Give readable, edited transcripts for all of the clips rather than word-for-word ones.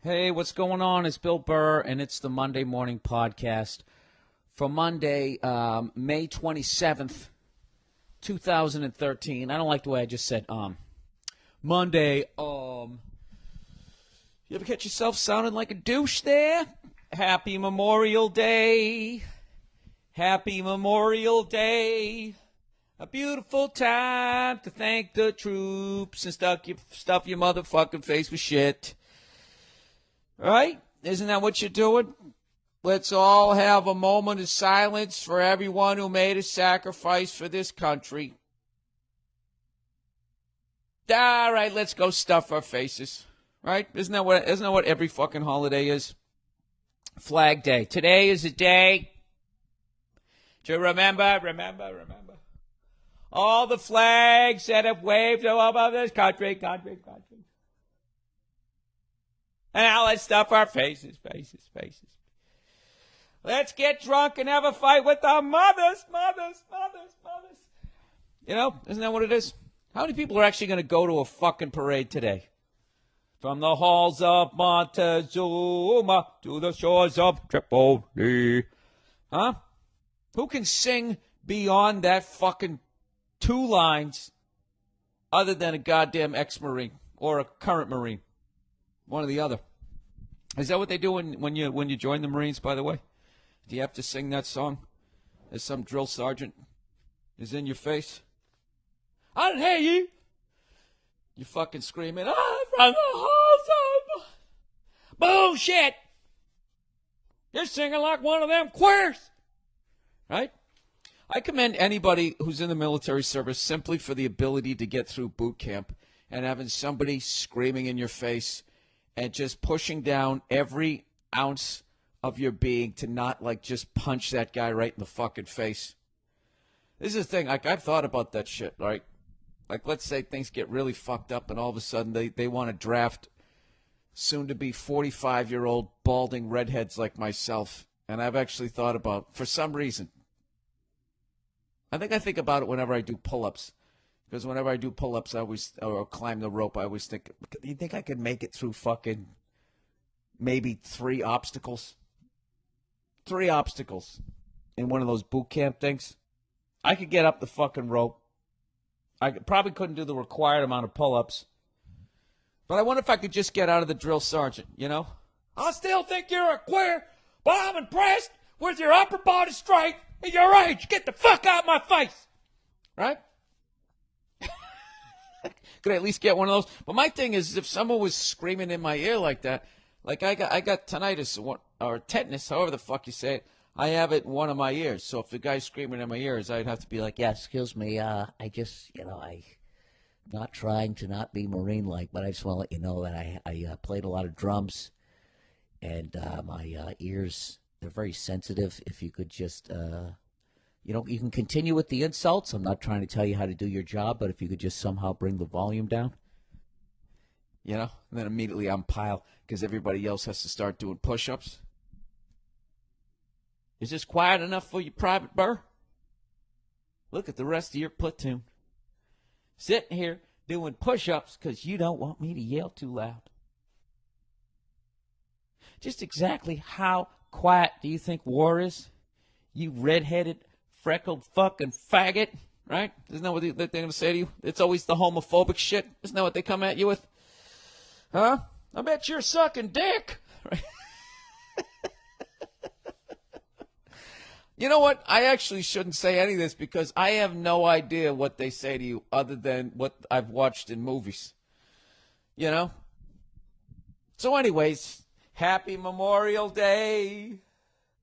Hey, what's going on? It's Bill Burr, and it's the Monday Morning Podcast for Monday, May 27th, 2013. I don't like the way I just said, Monday, You ever catch yourself sounding like a douche there? Happy Memorial Day. Happy Memorial Day. A beautiful time to thank the troops and stuff your motherfucking face with shit. Right? Isn't that what you're doing? Let's all have a moment of silence for everyone who made a sacrifice for this country. All right, let's go stuff our faces. Right? Isn't that what every fucking holiday is? Flag Day. Today is a day to remember all the flags that have waved above this country. And now let's stuff our faces. Let's get drunk and have a fight with our mothers. You know, isn't that what it is? How many people are actually going to go to a fucking parade today? From the halls of Montezuma to the shores of Tripoli. Huh? Who can sing beyond that fucking 2 lines other than a goddamn ex-Marine or a current Marine? One or the other. Is that what they do when you join the Marines, by the way? Do you have to sing that song as some drill sergeant is in your face? I didn't hear you. You fucking screaming, I'm from the halls of bullshit. You're singing like one of them queers. Right? I commend anybody who's in the military service simply for the ability to get through boot camp and having somebody screaming in your face and just pushing down every ounce of your being to not, like, just punch that guy right in the fucking face. This is the thing. Like, I've thought about that shit, right? Like, let's say things get really fucked up and all of a sudden they want to draft soon-to-be 45-year-old balding redheads like myself. And I've actually thought about, for some reason, I think about it whenever I do pull-ups. Because whenever I do pull-ups, or climb the rope, I always think, do you think I could make it through fucking maybe 3 obstacles? 3 obstacles in one of those boot camp things? I could get up the fucking rope. I probably couldn't do the required amount of pull-ups. But I wonder if I could just get out of the drill sergeant, you know? I still think you're a queer, but I'm impressed with your upper body strength and your age. Get the fuck out of my face. Right? Could I at least get one of those? But my thing is, if someone was screaming in my ear like that, like I got tinnitus or tetanus, however the fuck you say it, I have it in one of my ears. So if the guy's screaming in my ears, I'd have to be like, Yeah, excuse me. I'm not trying to not be Marine-like, but I just want to let you know that I played a lot of drums, and my ears, they're very sensitive. If you could just, you can continue with the insults. I'm not trying to tell you how to do your job, but if you could just somehow bring the volume down. you know, and then immediately I'm piled because everybody else has to start doing push-ups. Is this quiet enough for you, Private Burr? Look at the rest of your platoon. Sitting here doing push-ups because you don't want me to yell too loud. Just exactly how quiet do you think war is? You red-headed, freckled fucking faggot, right? Isn't that what they're going to say to you? It's always the homophobic shit. Isn't that what they come at you with? Huh? I bet you're sucking dick. Right? You know what? I actually shouldn't say any of this because I have no idea what they say to you other than what I've watched in movies. You know? So anyways, happy Memorial Day.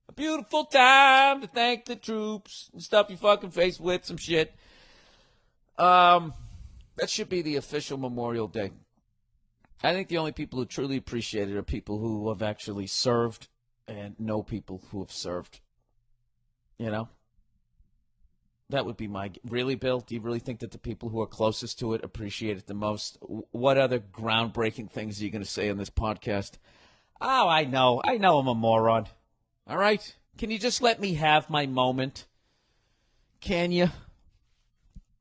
A beautiful time to thank the troops and stuff your fucking face with some shit. That should be the official Memorial Day. I think the only people who truly appreciate it are people who have actually served and know people who have served. You know? That would be my... Really, Bill? Do you really think that the people who are closest to it appreciate it the most? What other groundbreaking things are you going to say on this podcast? Oh, I know. I know I'm a moron. All right? Can you just let me have my moment? Can you?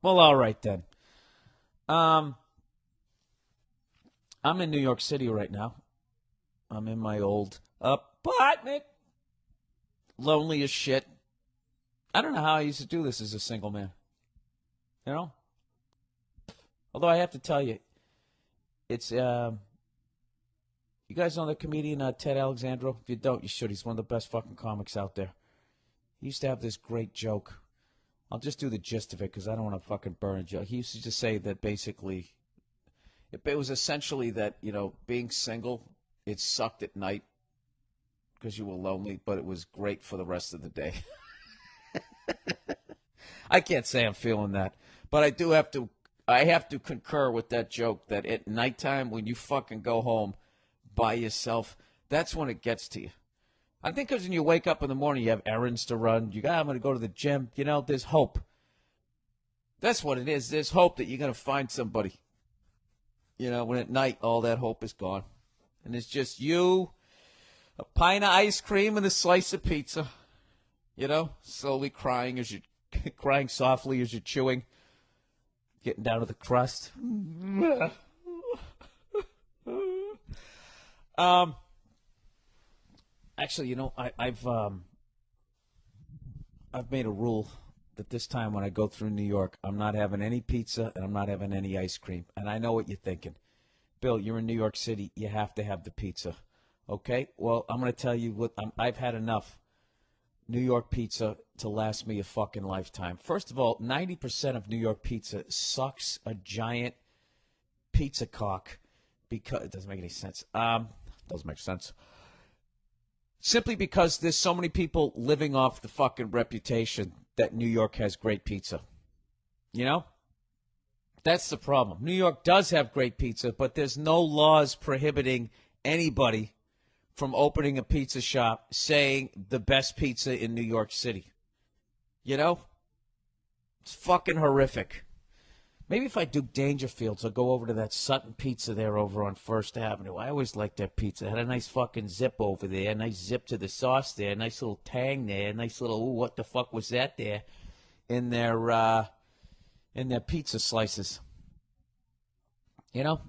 Well, all right then. I'm in New York City right now. I'm in my old apartment. Lonely as shit. I don't know how I used to do this as a single man. You know? Although I have to tell you, it's, you guys know the comedian Ted Alexandro? If you don't, you should. He's one of the best fucking comics out there. He used to have this great joke. I'll just do the gist of it because I don't want to fucking burn a joke. He used to just say that basically, it was essentially that, you know, being single, it sucked at night because you were lonely, but it was great for the rest of the day. I can't say I'm feeling that, but I have to concur with that joke that at nighttime when you fucking go home by yourself, that's when it gets to you. I think because when you wake up in the morning, you have errands to run. I'm going to go to the gym. You know, there's hope. That's what it is. There's hope that you're going to find somebody. You know, when at night, all that hope is gone. And it's just you, a pint of ice cream, and a slice of pizza. You know, slowly crying crying softly as you're chewing, getting down to the crust. Actually, you know, I've made a rule that this time when I go through New York, I'm not having any pizza and I'm not having any ice cream. And I know what you're thinking. Bill, you're in New York City. You have to have the pizza. Okay? Well, I'm going to tell you what I've had enough New York pizza to last me a fucking lifetime. First of all, 90% of New York pizza sucks a giant pizza cock because it doesn't make any sense. Doesn't make sense. Simply because there's so many people living off the fucking reputation that New York has great pizza. You know? That's the problem. New York does have great pizza, but there's no laws prohibiting anybody from opening a pizza shop saying the best pizza in New York City. You know? It's fucking horrific. Maybe if I do Dangerfields, I'll go over to that Sutton Pizza there over on First Avenue. I always liked their pizza. It had a nice fucking zip over there, a nice zip to the sauce there, a nice little tang there, a nice little, ooh, what the fuck was that there in their pizza slices. You know?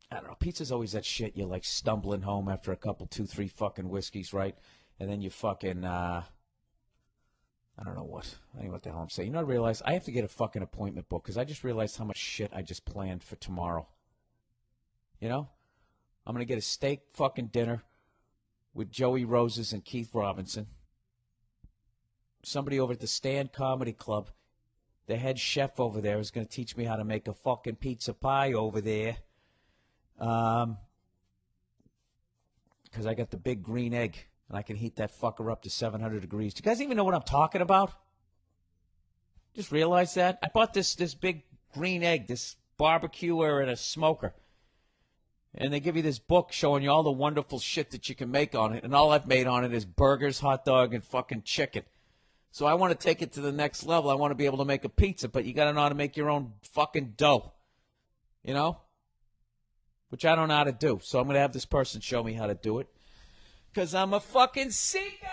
I don't know. Pizza's always that shit. You're like stumbling home after a couple, 2, 3 fucking whiskeys, right? And then you fucking, I don't know what. I don't know what the hell I'm saying. You know what I realized? I have to get a fucking appointment book because I just realized how much shit I just planned for tomorrow. You know? I'm going to get a steak fucking dinner with Joey Roses and Keith Robinson. Somebody over at the Stand Comedy Club, the head chef over there, is going to teach me how to make a fucking pizza pie over there. Because I got the big green egg. And I can heat that fucker up to 700 degrees. Do you guys even know what I'm talking about? Just realize that? I bought this big green egg, this barbecuer and a smoker. And they give you this book showing you all the wonderful shit that you can make on it. And all I've made on it is burgers, hot dog, and fucking chicken. So I want to take it to the next level. I want to be able to make a pizza, but you got to know how to make your own fucking dough. You know? Which I don't know how to do. So I'm going to have this person show me how to do it. Because I'm a fucking seeker.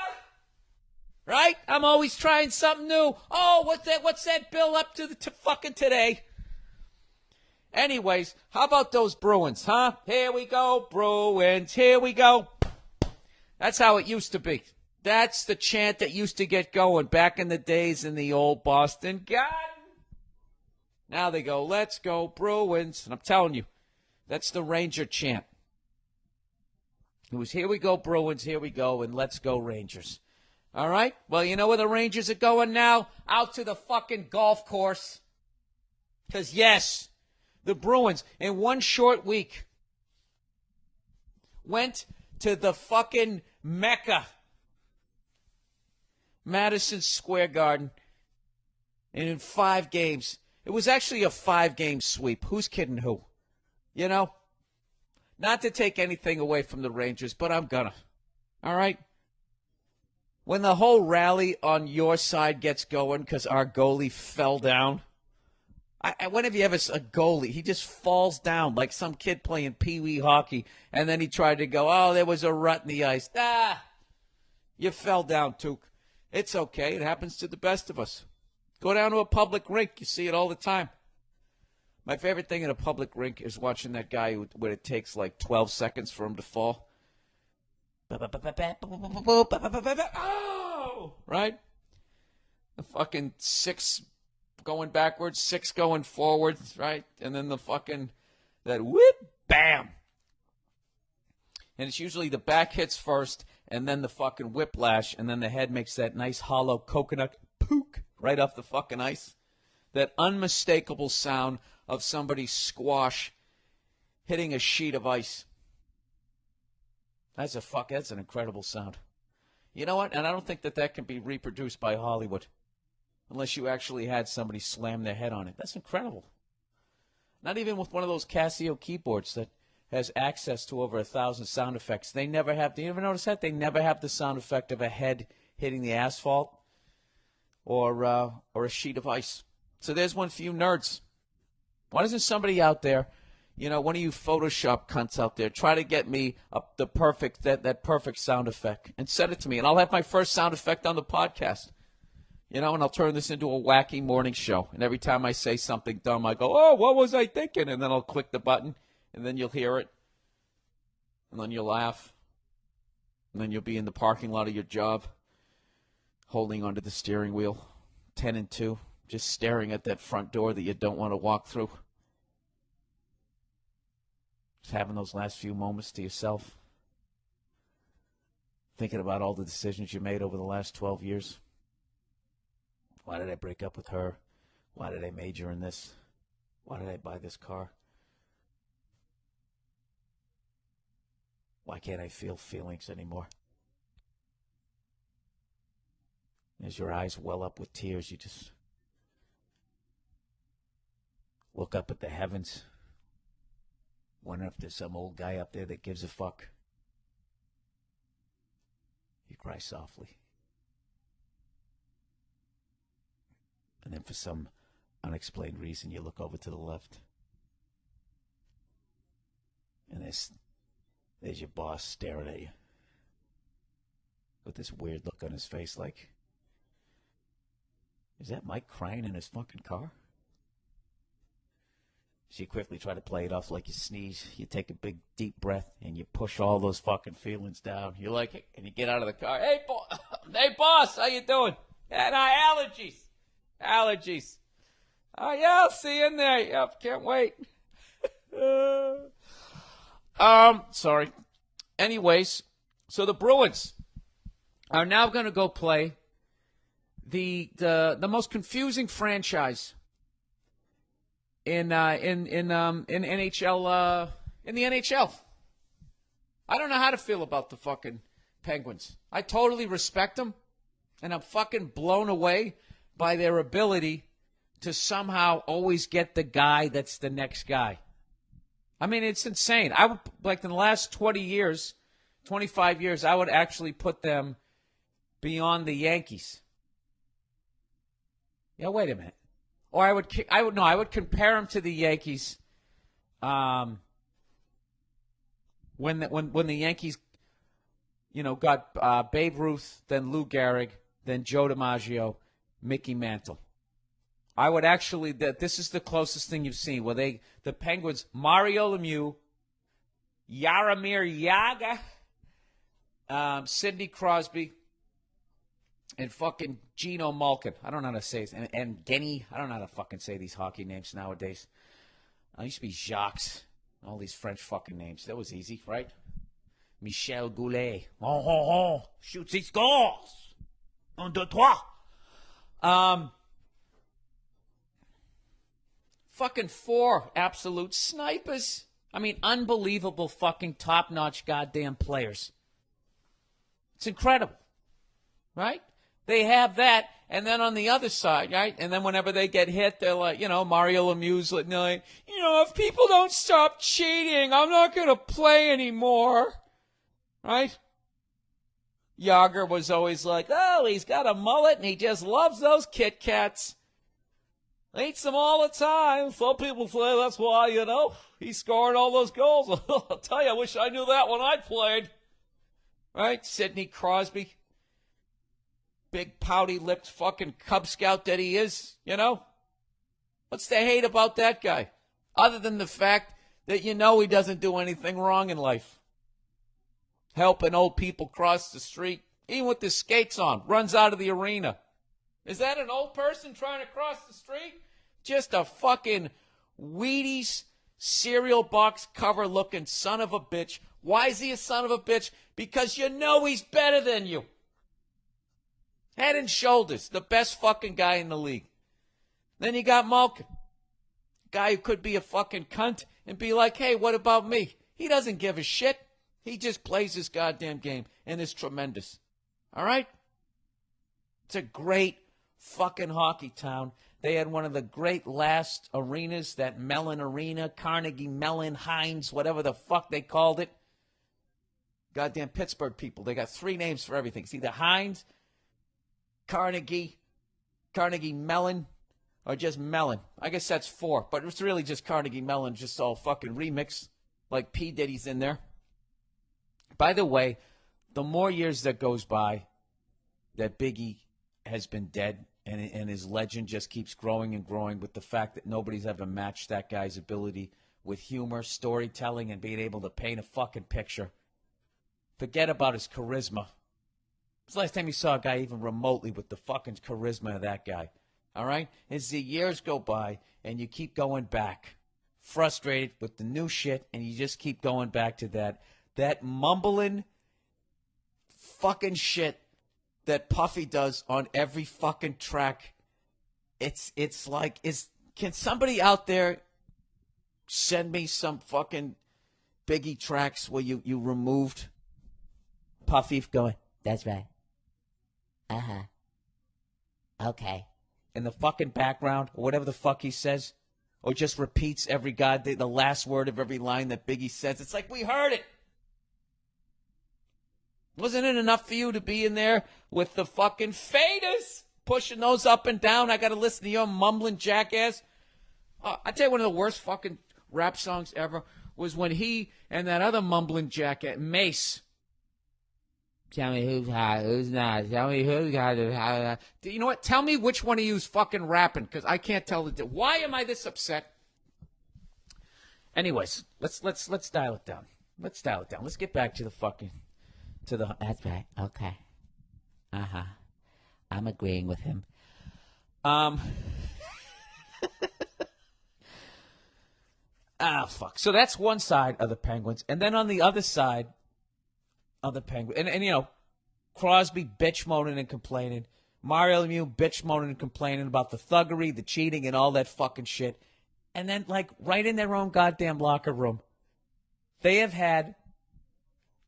Right? I'm always trying something new. Oh, what's that Bill up to fucking today? Anyways, how about those Bruins, huh? Here we go, Bruins. Here we go. That's how it used to be. That's the chant that used to get going back in the days in the old Boston Garden. Now they go, let's go, Bruins. And I'm telling you, that's the Ranger chant. It was, here we go, Bruins, here we go, and let's go, Rangers. All right? Well, you know where the Rangers are going now? Out to the fucking golf course. Because, yes, the Bruins, in one short week, went to the fucking Mecca, Madison Square Garden, and in 5 games, it was actually a 5-game sweep. Who's kidding who? You know? Not to take anything away from the Rangers, but I'm gonna. All right? When the whole rally on your side gets going because our goalie fell down, when have you ever a goalie? He just falls down like some kid playing pee-wee hockey, and then he tried to go, oh, there was a rut in the ice. You fell down, Took. It's okay. It happens to the best of us. Go down to a public rink. You see it all the time. My favorite thing in a public rink is watching that guy when it takes like 12 seconds for him to fall. Oh! Right? The fucking 6 going backwards, 6 going forwards, right? And then the fucking, that whip, bam! And it's usually the back hits first, and then the fucking whiplash, and then the head makes that nice hollow coconut pook right off the fucking ice. That unmistakable sound of somebody's squash hitting a sheet of ice. That's an incredible sound. You know what? And I don't think that can be reproduced by Hollywood. Unless you actually had somebody slam their head on it. That's incredible. Not even with one of those Casio keyboards that has access to over 1,000 sound effects. They never have, do you ever notice that? They never have the sound effect of a head hitting the asphalt or a sheet of ice. So there's one for you nerds. Why doesn't somebody out there, one of you Photoshop cunts out there, try to get me the perfect that perfect sound effect and send it to me, and I'll have my first sound effect on the podcast. And I'll turn this into a wacky morning show. And every time I say something dumb, I go, oh, what was I thinking? And then I'll click the button, and then you'll hear it. And then you'll laugh. And then you'll be in the parking lot of your job, holding onto the steering wheel, 10 and 2, just staring at that front door that you don't want to walk through. Just having those last few moments to yourself. Thinking about all the decisions you made over the last 12 years. Why did I break up with her? Why did I major in this? Why did I buy this car? Why can't I feel feelings anymore? As your eyes well up with tears, you just look up at the heavens, wonder if there's some old guy up there that gives a fuck. You cry softly. And then for some unexplained reason, you look over to the left. And there's your boss staring at you with this weird look on his face like, is that Mike crying in his fucking car? So you quickly try to play it off like you sneeze. You take a big, deep breath, and you push all those fucking feelings down. You like it, and you get out of the car. Hey, boss, how you doing? And allergies. Oh, yeah, I'll see you in there. Yep, can't wait. Sorry. Anyways, so the Bruins are now going to go play the most confusing franchise in NHL in the NHL. I don't know how to feel about the fucking Penguins. I totally respect them, and I'm fucking blown away by their ability to somehow always get the guy that's the next guy. I mean, it's insane. I would, like, in the last 20 years, 25 years, I would actually put them beyond the Yankees. Yeah, wait a minute. Or I would compare them to the Yankees. When the Yankees, got Babe Ruth, then Lou Gehrig, then Joe DiMaggio, Mickey Mantle. I would actually, this is the closest thing you've seen, where the Penguins, Mario Lemieux, Jaromir Jagr, Sidney Crosby, and fucking Geno Malkin. I don't know how to say it. And Genny. I don't know how to fucking say these hockey names nowadays. I used to be Jacques. All these French fucking names. That was easy, right? Michel Goulet. Shoots, he scores. 1, 2, 3. Fucking 4 absolute snipers. I mean, unbelievable fucking top-notch goddamn players. It's incredible, right? They have that, and then on the other side, right? And then whenever they get hit, they're like, Mario Lemieux's like, if people don't stop cheating, I'm not going to play anymore, right? Yager was always like, oh, he's got a mullet, and he just loves those Kit Kats. Eats them all the time. Some people say that's why, he's scoring all those goals. I'll tell you, I wish I knew that when I played. Right? Sidney Crosby. Big pouty-lipped fucking Cub Scout that he is, What's the hate about that guy? other than the fact that he doesn't do anything wrong in life. Helping old people cross the street, even with the skates on, runs out of the arena. Is that an old person trying to cross the street? Just a fucking Wheaties cereal box cover looking son of a bitch. Why is he a son of a bitch? Because he's better than you. Head and shoulders, the best fucking guy in the league. Then you got Malkin, guy who could be a fucking cunt and be like, hey, what about me? He doesn't give a shit. He just plays his goddamn game and is tremendous. All right? It's a great fucking hockey town. They had one of the great last arenas, that Mellon Arena, Carnegie Mellon, Heinz, whatever the fuck they called it. Goddamn Pittsburgh people. They got 3 names for everything. It's either Heinz, Carnegie Mellon, or just Mellon. I guess that's 4, but it's really just Carnegie Mellon, just all fucking remix, like P. Diddy's in there. By the way, the more years that goes by that Biggie has been dead, and his legend just keeps growing and growing, with the fact that nobody's ever matched that guy's ability with humor, storytelling, and being able to paint a fucking picture. Forget about his charisma. It's the last time you saw a guy even remotely with the fucking charisma of that guy. All right? As the years go by and you keep going back, frustrated with the new shit, and you just keep going back to that mumbling fucking shit that Puffy does on every fucking track. It's like, can somebody out there send me some fucking Biggie tracks where you removed Puffy going, that's right. Uh-huh. Okay. In the fucking background, or whatever the fuck he says, or just repeats every the last word of every line that Biggie says. It's like, we heard it. Wasn't it enough for you to be in there with the fucking faders, pushing those up and down? I got to listen to your mumbling jackass. I tell you, one of the worst fucking rap songs ever was when he and that other mumbling jackass, Mace. Tell me who's hot, who's not. Tell me who's got it. You know what? Tell me which one of you is fucking rapping, because I can't tell the. Why am I this upset? Anyways, let's dial it down. Let's dial it down. Let's get back to the fucking. That's right. Okay. Uh-huh. I'm agreeing with him. Fuck. So that's one side of the Penguins. And then on the other side of the Penguins, and Crosby bitch moaning and complaining. Mario Lemieux bitch moaning and complaining about the thuggery, the cheating, and all that fucking shit. And then, like, right in their own goddamn locker room, they have had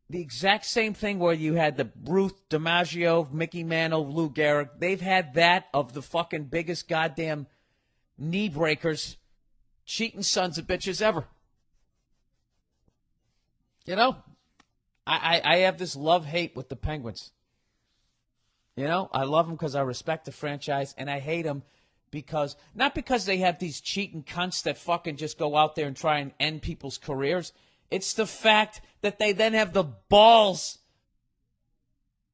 the exact same thing where you had the Ruth DiMaggio, Mickey Mantle, Lou Gehrig. They've had that of the fucking biggest goddamn knee breakers, cheating sons of bitches ever. I have this love-hate with the Penguins. I love them because I respect the franchise, and I hate them because, not because they have these cheating cunts that fucking just go out there and try and end people's careers. It's the fact that they then have the balls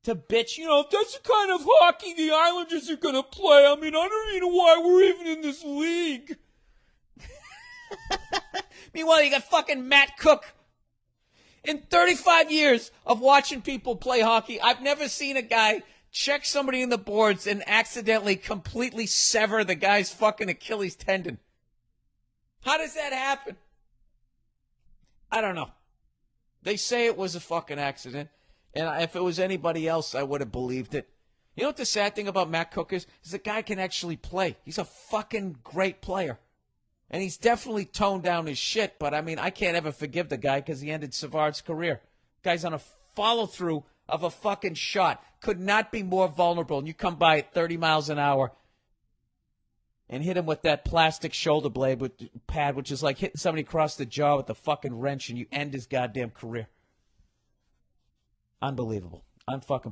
to bitch. That's the kind of hockey the Islanders are going to play. I mean, I don't even know why we're even in this league. Meanwhile, you got fucking Matt Cook. In 35 years of watching people play hockey, I've never seen a guy check somebody in the boards and accidentally completely sever the guy's fucking Achilles tendon. How does that happen? I don't know. They say it was a fucking accident, and if it was anybody else, I would have believed it. You know what the sad thing about Matt Cook is? Is the guy can actually play. He's a fucking great player. And he's definitely toned down his shit, but I mean, I can't ever forgive the guy because he ended Savard's career. Guy's on a follow-through of a fucking shot. Could not be more vulnerable. And you come by at 30 miles an hour and hit him with that plastic shoulder blade pad, which is like hitting somebody across the jaw with a fucking wrench, and you end his goddamn career. Unbelievable.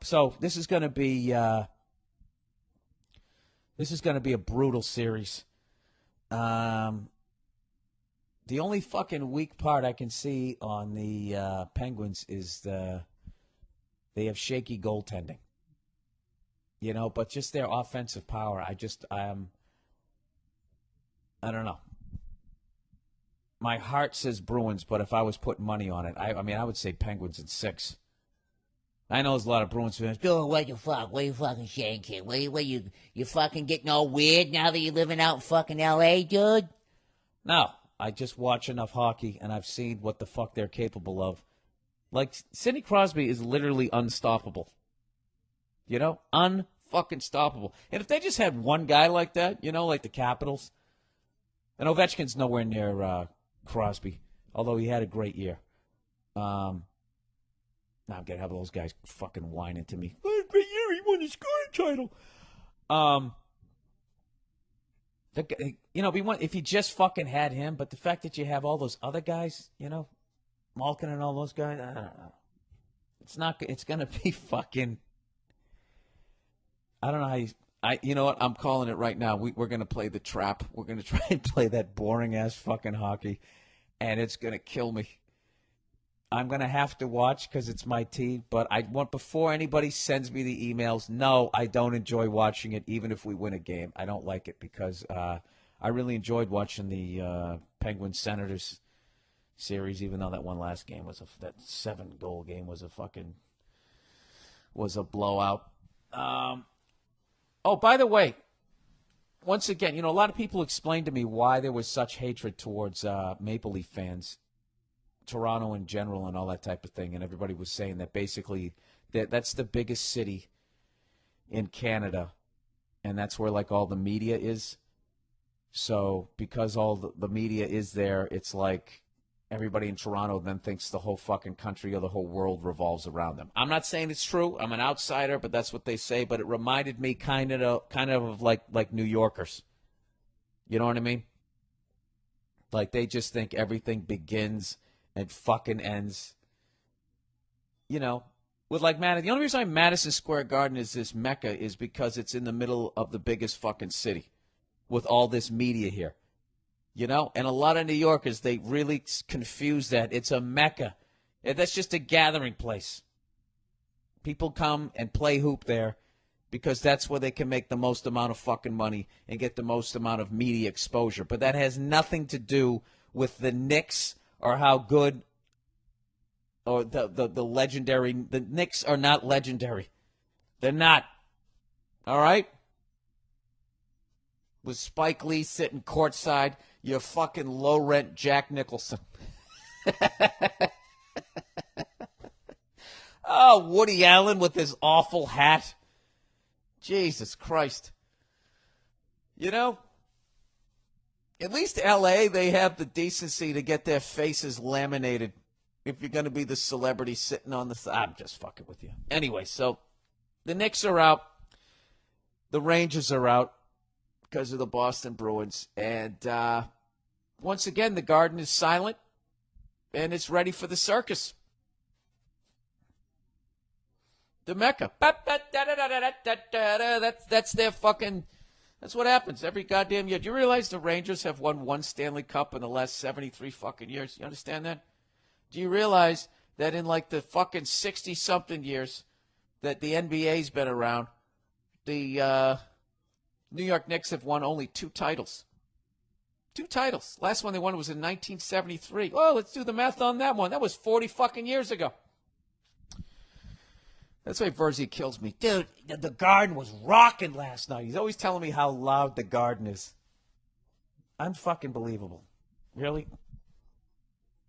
So this is going to be a brutal series. The only fucking weak part I can see on the Penguins is they have shaky goaltending. But just their offensive power. I don't know. My heart says Bruins, but if I was putting money on it, I mean, I would say Penguins in 6. I know there's a lot of Bruins fans. Dude, what the fuck? What you fucking saying, kid? What you fucking getting all weird now that you're living out in fucking L.A., dude? No, I just watch enough hockey, and I've seen what the fuck they're capable of. Like, Sidney Crosby is literally unstoppable. You know? Unfucking stoppable. And if they just had one guy like that, you know, like the Capitals, and Ovechkin's nowhere near Crosby, although he had a great year. Now I'm going to have those guys fucking whining to me. Oh, great year, he won the scoring title. You know, if you just fucking had him, but the fact that you have all those other guys, you know, Malkin and all those guys, I don't know. It's going to be fucking, I don't know how you know what, I'm calling it right now. We're going to play the trap. We're going to try and play that boring-ass fucking hockey, and it's going to kill me. I'm going to have to watch because it's my team, but I want, before anybody sends me the emails, no, I don't enjoy watching it, even if we win a game. I don't like it because I really enjoyed watching the Penguins-Senators series, even though that one last game that 7-goal game was a blowout. Oh, by the way, once again, you know, a lot of people explained to me why there was such hatred towards Maple Leaf fans, Toronto in general, and all that type of thing. And everybody was saying that basically that's the biggest city in Canada, and that's where, like, all the media is. So because all the media is there, it's like everybody in Toronto then thinks the whole fucking country or the whole world revolves around them. I'm not saying it's true. I'm an outsider, but that's what they say. But it reminded me kind of like New Yorkers. You know what I mean? Like, they just think everything begins and fucking ends, you know, with, like, Madison. The only reason why Madison Square Garden is this mecca is because it's in the middle of the biggest fucking city with all this media here, you know? And a lot of New Yorkers, they really confuse that. It's a mecca. That's just a gathering place. People come and play hoop there because that's where they can make the most amount of fucking money and get the most amount of media exposure. But that has nothing to do with the Knicks or how good, or the legendary. The Knicks are not legendary. They're not. All right? With Spike Lee sitting courtside, you're fucking low-rent Jack Nicholson. Oh, Woody Allen with his awful hat. Jesus Christ. You know, at least L.A., they have the decency to get their faces laminated if you're going to be the celebrity sitting on the side. I'm just fucking with you. Anyway, so the Knicks are out. The Rangers are out because of the Boston Bruins. And once again, the Garden is silent, and it's ready for the circus. The Mecca. That's their fucking... That's what happens every goddamn year. Do you realize the Rangers have won one Stanley Cup in the last 73 fucking years? You understand that? Do you realize that in, like, the fucking 60-something years that the NBA's been around, the New York Knicks have won only 2 titles? 2 titles. Last one they won was in 1973. Oh, let's do the math on that one. That was 40 fucking years ago. That's why Verzi kills me. Dude, the Garden was rocking last night. He's always telling me how loud the Garden is. Unfucking believable. Really?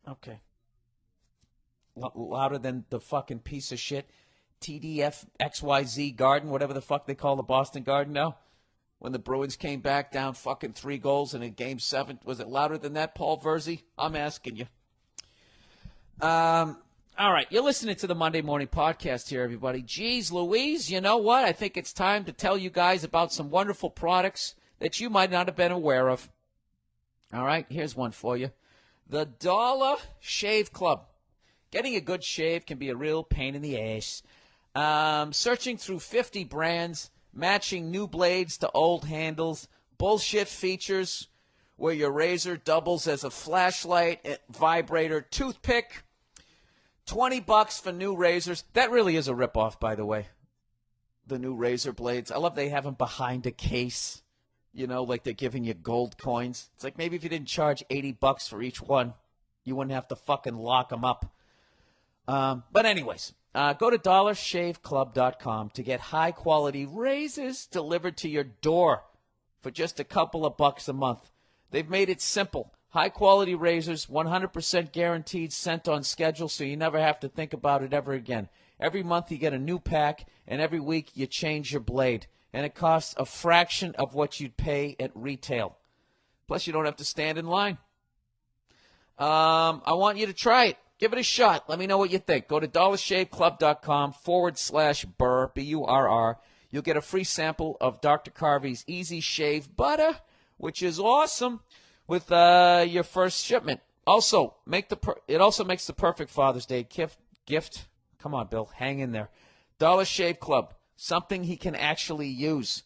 Okay. Louder than the fucking piece of shit TDF XYZ Garden, whatever the fuck they call the Boston Garden now. When the Bruins came back down fucking 3 goals and in Game 7. Was it louder than that, Paul Verzi? I'm asking you. All right, you're listening to the Monday Morning Podcast here, everybody. Jeez Louise, you know what? I think it's time to tell you guys about some wonderful products that you might not have been aware of. All right, here's one for you. The Dollar Shave Club. Getting a good shave can be a real pain in the ass. Searching through 50 brands, matching new blades to old handles, bullshit features where your razor doubles as a flashlight, vibrator, toothpick. $20 for new razors. That really is a ripoff, by the way. The new razor blades. I love they have them behind a case. You know, like they're giving you gold coins. It's like maybe if you didn't charge $80 for each one, you wouldn't have to fucking lock them up. But anyways, go to dollarshaveclub.com to get high-quality razors delivered to your door for just a couple of bucks a month. They've made it simple. High-quality razors, 100% guaranteed, sent on schedule, so you never have to think about it ever again. Every month you get a new pack, and every week you change your blade. And it costs a fraction of what you'd pay at retail. Plus, you don't have to stand in line. I want you to try it. Give it a shot. Let me know what you think. Go to dollarshaveclub.com/Burr, B-U-R-R. You'll get a free sample of Dr. Carvey's Easy Shave Butter, which is awesome, with your first shipment. Also, it also makes the perfect Father's Day gift. Come on, Bill. Hang in there. Dollar Shave Club. Something he can actually use.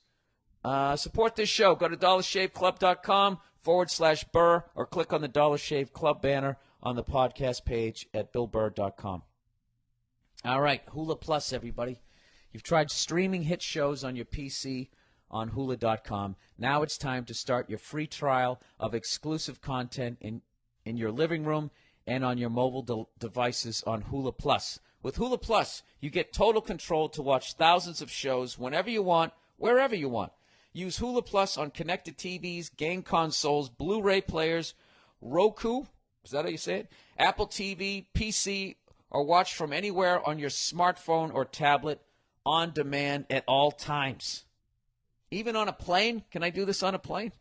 Support this show. Go to dollarshaveclub.com/Burr or click on the Dollar Shave Club banner on the podcast page at billburr.com. All right, Hula Plus, everybody. You've tried streaming hit shows on your PC on hula.com. Now it's time to start your free trial of exclusive content in your living room and on your mobile devices on Hula Plus. With Hula Plus, you get total control to watch thousands of shows whenever you want, wherever you want. Use Hula Plus on connected TVs, game consoles, Blu-ray players, Roku, is that how you say it? Apple TV, PC, or watch from anywhere on your smartphone or tablet on demand at all times. Even on a plane? Can I do this on a plane?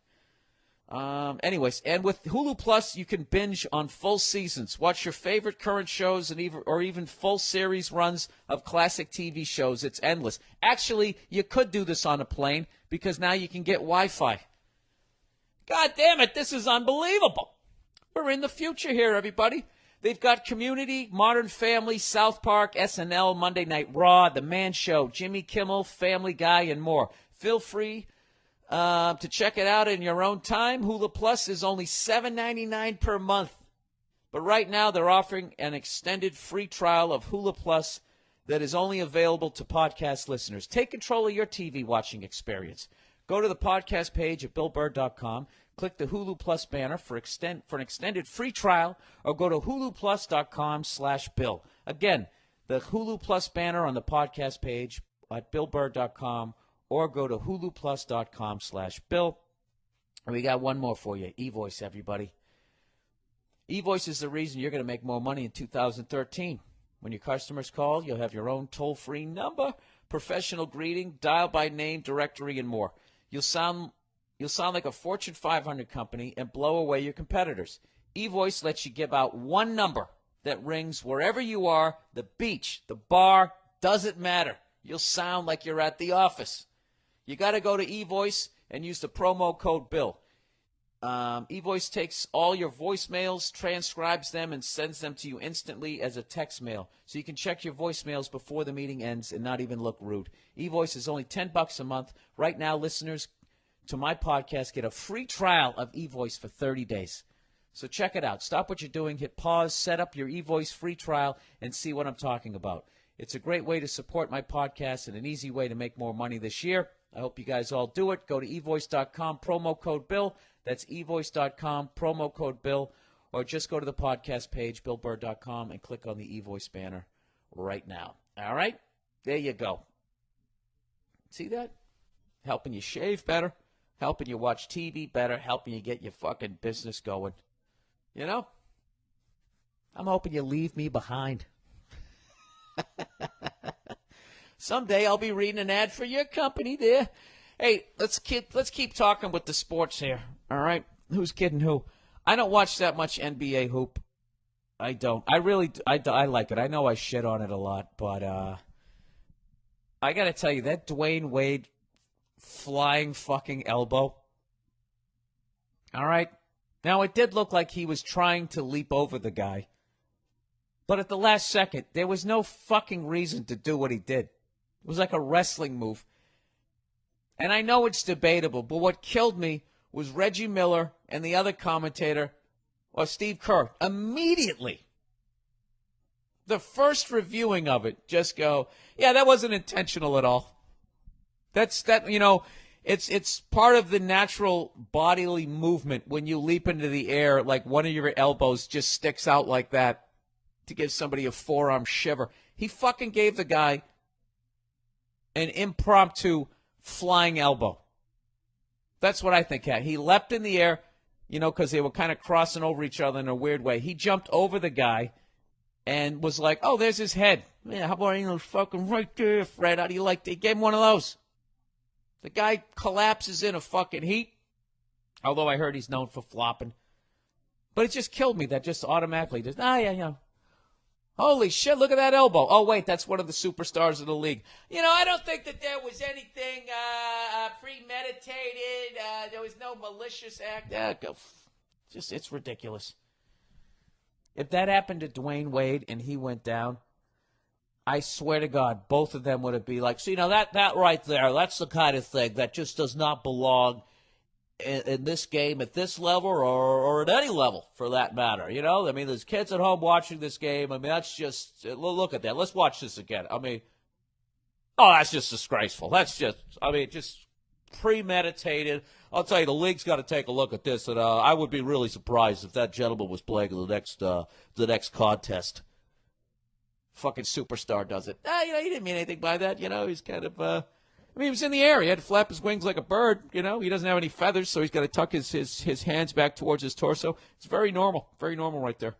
Anyways, and with Hulu Plus, you can binge on full seasons. Watch your favorite current shows and even full series runs of classic TV shows. It's endless. Actually, you could do this on a plane because now you can get Wi-Fi. God damn it, this is unbelievable. We're in the future here, everybody. They've got Community, Modern Family, South Park, SNL, Monday Night Raw, The Man Show, Jimmy Kimmel, Family Guy, and more. Feel free to check it out in your own time. Hula Plus is only $7.99 per month. But right now they're offering an extended free trial of Hula Plus that is only available to podcast listeners. Take control of your TV watching experience. Go to the podcast page at billburr.com. Click the Hulu Plus banner for an extended free trial, or go to huluplus.com/Bill. Again, the Hulu Plus banner on the podcast page at billburr.com, or go to huluplus.com/Bill. And we got one more for you. eVoice, everybody. eVoice is the reason you're going to make more money in 2013. When your customers call, you'll have your own toll-free number, professional greeting, dial-by-name directory, and more. You'll sound like a Fortune 500 company and blow away your competitors. eVoice lets you give out one number that rings wherever you are, the beach, the bar, doesn't matter. You'll sound like you're at the office. You got to go to eVoice and use the promo code BILL. eVoice takes all your voicemails, transcribes them, and sends them to you instantly as a text mail. So you can check your voicemails before the meeting ends and not even look rude. eVoice is only $10 a month. Right now, listeners to my podcast get a free trial of eVoice for 30 days. So check it out. Stop what you're doing, hit pause, set up your eVoice free trial, and see what I'm talking about. It's a great way to support my podcast and an easy way to make more money this year. I hope you guys all do it. Go to eVoice.com, promo code BILL. That's eVoice.com, promo code BILL. Or just go to the podcast page, billburr.com, and click on the eVoice banner right now. All right? There you go. See that? Helping you shave better, helping you watch TV better, helping you get your fucking business going. You know? I'm hoping you leave me behind. Someday I'll be reading an ad for your company there. Hey, let's keep talking with the sports here. All right, who's kidding who? I don't watch that much NBA hoop. I don't. I like it. I know I shit on it a lot, but I got to tell you, that Dwayne Wade flying fucking elbow. All right, now it did look like he was trying to leap over the guy, but at the last second, there was no fucking reason to do what he did. It was like a wrestling move. And I know it's debatable, but what killed me was Reggie Miller and the other commentator, or Steve Kerr, immediately, the first reviewing of it, just go, yeah, that wasn't intentional at all. That, It's part of the natural bodily movement when you leap into the air, like one of your elbows just sticks out like that to give somebody a forearm shiver. He fucking gave the guy an impromptu flying elbow. That's what I think. He leapt in the air, because they were kind of crossing over each other in a weird way. He jumped over the guy and was like, oh, there's his head. Yeah, how about fucking right there, Fred? How do you like that? He gave him one of those. The guy collapses in a fucking heap, although I heard he's known for flopping. But it just killed me that just automatically just, holy shit, look at that elbow. Oh, wait, that's one of the superstars of the league. I don't think that there was anything premeditated. There was no malicious act. It's ridiculous. If that happened to Dwayne Wade and he went down, I swear to God, both of them would be like, that right there, that's the kind of thing that just does not belong in this game at this level or at any level for that matter. There's kids at home watching this game. That's just, look at that. Let's watch this again. That's just disgraceful. That's just premeditated. I'll tell you, the league's got to take a look at this, and I would be really surprised if that gentleman was playing in the next contest. Fucking superstar does it. He didn't mean anything by that. He's kind of, he was in the air. He had to flap his wings like a bird. He doesn't have any feathers, so he's got to tuck his hands back towards his torso. It's very normal right there.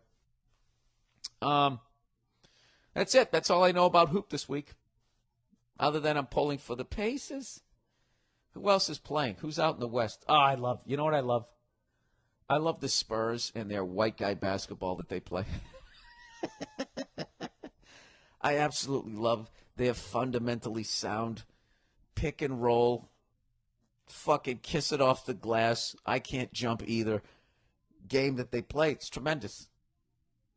That's it. That's all I know about hoop this week. Other than I'm pulling for the Pacers. Who else is playing? Who's out in the West? You know what I love? I love the Spurs and their white guy basketball that they play. I absolutely love their fundamentally sound pick and roll, fucking kiss it off the glass, I can't jump either game that they play. It's tremendous.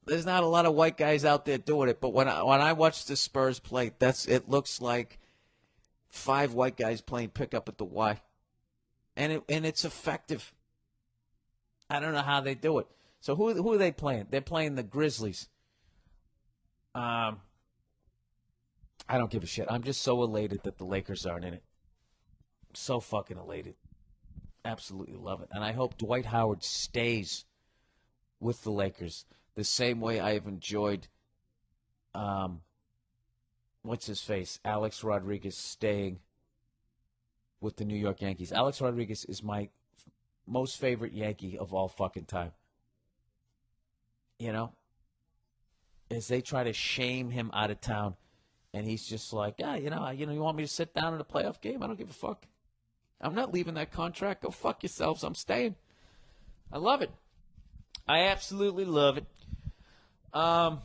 There's not a lot of white guys out there doing it, but when I watch the Spurs play, it looks like 5 white guys playing pickup at the Y. And it's effective. I don't know how they do it. So who are they playing? They're playing the Grizzlies. I don't give a shit. I'm just so elated that the Lakers aren't in it. So fucking elated. Absolutely love it. And I hope Dwight Howard stays with the Lakers the same way I have enjoyed, what's his face? Alex Rodriguez staying with the New York Yankees. Alex Rodriguez is my most favorite Yankee of all fucking time. As they try to shame him out of town. And he's just like, you want me to sit down in a playoff game? I don't give a fuck. I'm not leaving that contract. Go fuck yourselves. I'm staying. I love it. I absolutely love it. I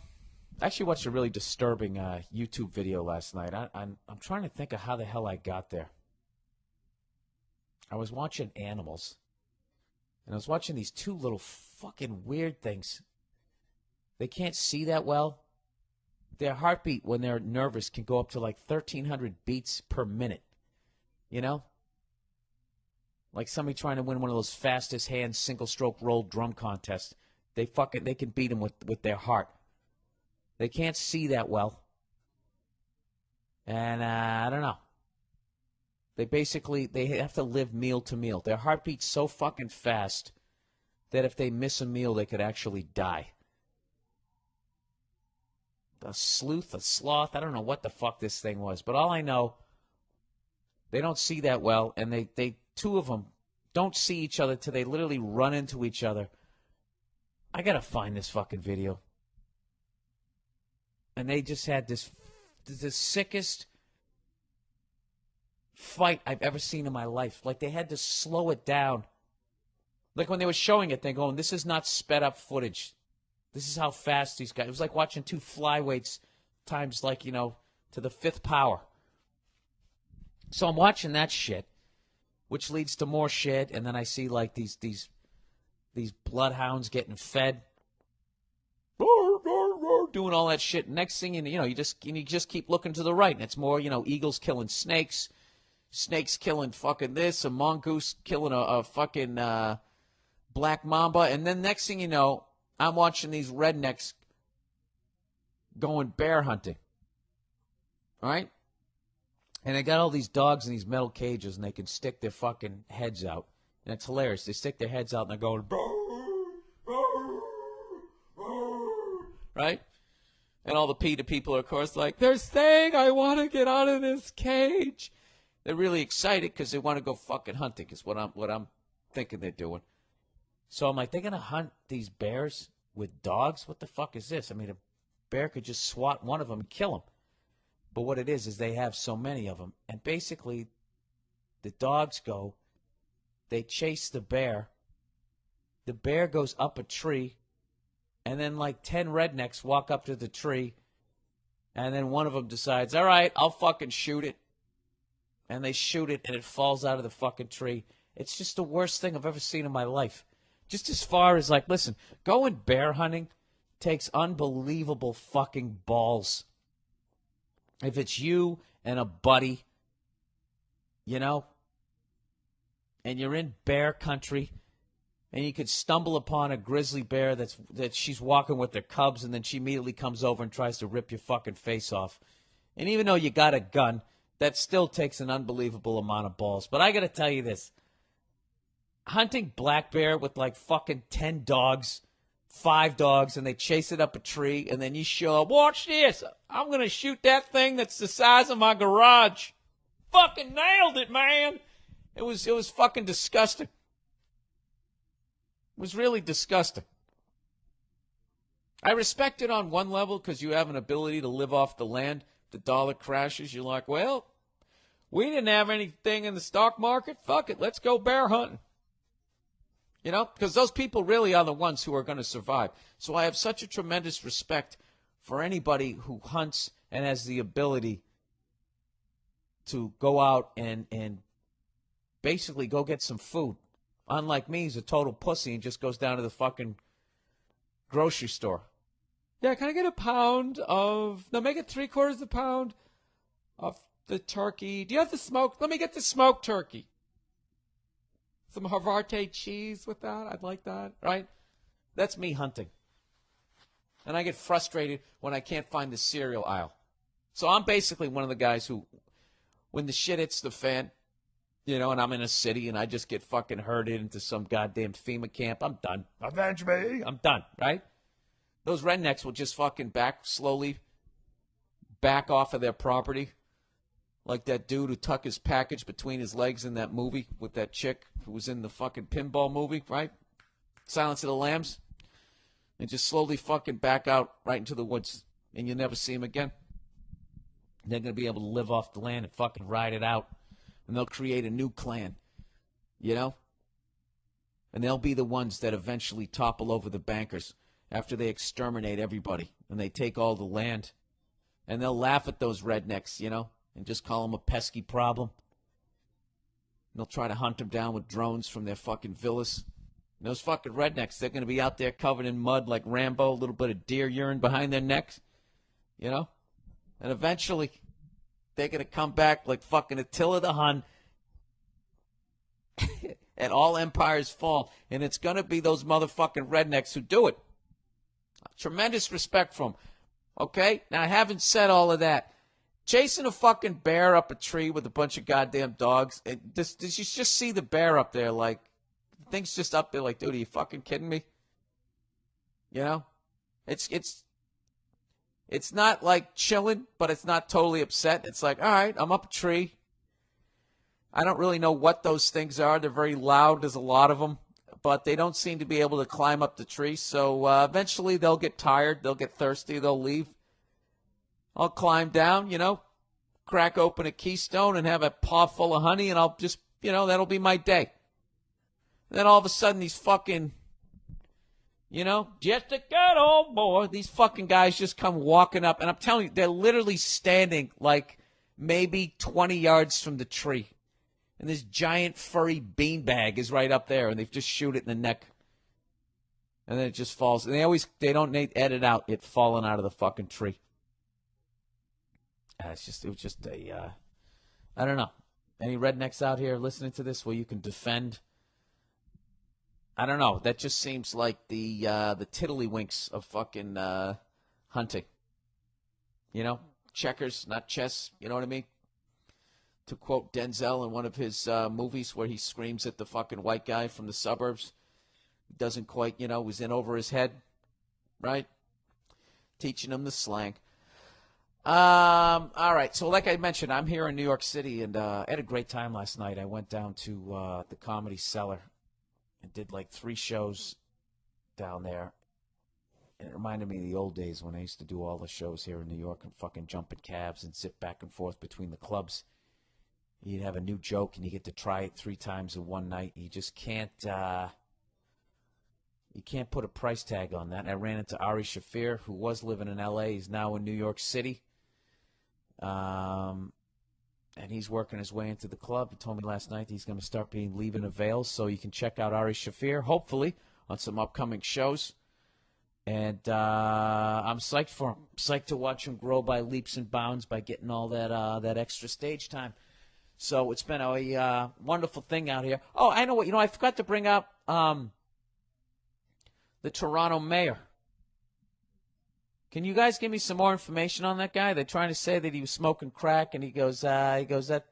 actually watched a really disturbing YouTube video last night. I'm trying to think of how the hell I got there. I was watching animals. And I was watching these 2 little fucking weird things. They can't see that well. Their heartbeat when they're nervous can go up to like 1,300 beats per minute. Like somebody trying to win one of those fastest hand single-stroke roll drum contests. They can beat them with their heart. They can't see that well. And I don't know. They have to live meal to meal. Their heartbeat's so fucking fast that if they miss a meal, they could actually die. A sleuth, a sloth, I don't know what the fuck this thing was. But all I know, they don't see that well, and they 2 of them don't see each other till they literally run into each other. I gotta find this fucking video. And they just had the sickest fight I've ever seen in my life. Like, they had to slow it down. Like, when they were showing it, they're going, this is not sped up footage. This is how fast these guys. It was like watching 2 flyweights times to the 5th power. So I'm watching that shit, which leads to more shit, and then I see like these bloodhounds getting fed, doing all that shit. Next thing you just keep looking to the right, and it's more eagles killing snakes, snakes killing fucking this, a mongoose killing a fucking black mamba, and then next thing you know, I'm watching these rednecks going bear hunting. All right? And they got all these dogs in these metal cages, and they can stick their fucking heads out. And it's hilarious. They stick their heads out, and they're going, right? And all the PETA people are, of course, like, they're saying I want to get out of this cage. They're really excited because they want to go fucking hunting, is what I'm thinking they're doing. So I'm like, they're going to hunt these bears with dogs? What the fuck is this? I mean, a bear could just swat one of them and kill him. But what it is they have so many of them. And basically, the dogs go, they chase the bear. The bear goes up a tree, and then like 10 rednecks walk up to the tree, and then one of them decides, all right, I'll fucking shoot it. And they shoot it, and it falls out of the fucking tree. It's just the worst thing I've ever seen in my life. Just as far as, like, listen, going bear hunting takes unbelievable fucking balls. If it's you and a buddy, you know, and you're in bear country, and you could stumble upon a grizzly bear that she's walking with their cubs, and then she immediately comes over and tries to rip your fucking face off. And even though you got a gun, that still takes an unbelievable amount of balls. But I got to tell you this. Hunting black bear with like fucking 10 dogs, 5 dogs, and they chase it up a tree, and then you show up, watch this, I'm going to shoot that thing that's the size of my garage. Fucking nailed it, man. It was fucking disgusting. It was really disgusting. I respect it on one level because you have an ability to live off the land. The dollar crashes, you're like, well, we didn't have anything in the stock market. Fuck it, let's go bear hunting. You know, because those people really are the ones who are going to survive. So I have such a tremendous respect for anybody who hunts and has the ability to go out and basically go get some food. Unlike me, he's a total pussy and just goes down to the fucking grocery store. Yeah, can I get a pound of... No, make it 3/4 pound of the turkey. Do you have the smoked? Let me get the smoked turkey. Some Havarti cheese with that. I'd like that, right? That's me hunting. And I get frustrated when I can't find the cereal aisle. So I'm basically one of the guys who, when the shit hits the fan, you know, and I'm in a city and I just get fucking herded into some goddamn FEMA camp, I'm done. Avenge me. I'm done, right? Those rednecks will just fucking slowly back off of their property. Like that dude who tucked his package between his legs in that movie with that chick who was in the fucking pinball movie, right? Silence of the Lambs. And just slowly fucking back out right into the woods. And you'll never see him again. They're going to be able to live off the land and fucking ride it out. And they'll create a new clan. You know? And they'll be the ones that eventually topple over the bankers after they exterminate everybody. And they take all the land. And they'll laugh at those rednecks, you know? And just call them a pesky problem. And they'll try to hunt them down with drones from their fucking villas. And those fucking rednecks, they're going to be out there covered in mud like Rambo, a little bit of deer urine behind their necks. You know? And eventually, they're going to come back like fucking Attila the Hun. And all empires fall. And it's going to be those motherfucking rednecks who do it. Tremendous respect for them. Okay? Now, I haven't said all of that. Chasing a fucking bear up a tree with a bunch of goddamn dogs. You just see the bear up there like, the thing's just up there like, dude, are you fucking kidding me? You know? It's not like chilling, but it's not totally upset. It's like, all right, I'm up a tree. I don't really know what those things are. They're very loud. There's a lot of them. But they don't seem to be able to climb up the tree. So eventually they'll get tired. They'll get thirsty. They'll leave. I'll climb down, you know, crack open a Keystone and have a paw full of honey, and I'll just, you know, that'll be my day. And then all of a sudden these fucking, you know, just a good old boy, these fucking guys just come walking up, and I'm telling you, they're literally standing like maybe 20 yards from the tree. And this giant furry beanbag is right up there, and they just shoot it in the neck. And then it just falls. And they don't edit out it falling out of the fucking tree. It was just a, I don't know. Any rednecks out here listening to this where you can defend? I don't know. That just seems like the tiddlywinks of fucking hunting. You know? Checkers, not chess. You know what I mean? to quote Denzel in one of his movies where he screams at the fucking white guy from the suburbs. Doesn't quite, was in over his head, right? Teaching him the slang. All right, so like I mentioned, I'm here in New York City, and I had a great time last night. I went down to the Comedy Cellar and did like 3 shows down there. And it reminded me of the old days when I used to do all the shows here in New York and fucking jump in cabs and zip back and forth between the clubs. You'd have a new joke, and you get to try it 3 times in one night. You just can't... You can't put a price tag on that. And I ran into Ari Shaffir, who was living in L.A. He's now in New York City. And he's working his way into the club. He told me last night he's going to start leaving Avails, so you can check out Ari Shaffir, hopefully, on some upcoming shows. And I'm psyched for him. Psyched to watch him grow by leaps and bounds by getting all that extra stage time. So it's been a wonderful thing out here. Oh, I know what. I forgot to bring up the Toronto mayor. Can you guys give me some more information on that guy? They're trying to say that he was smoking crack, and he goes that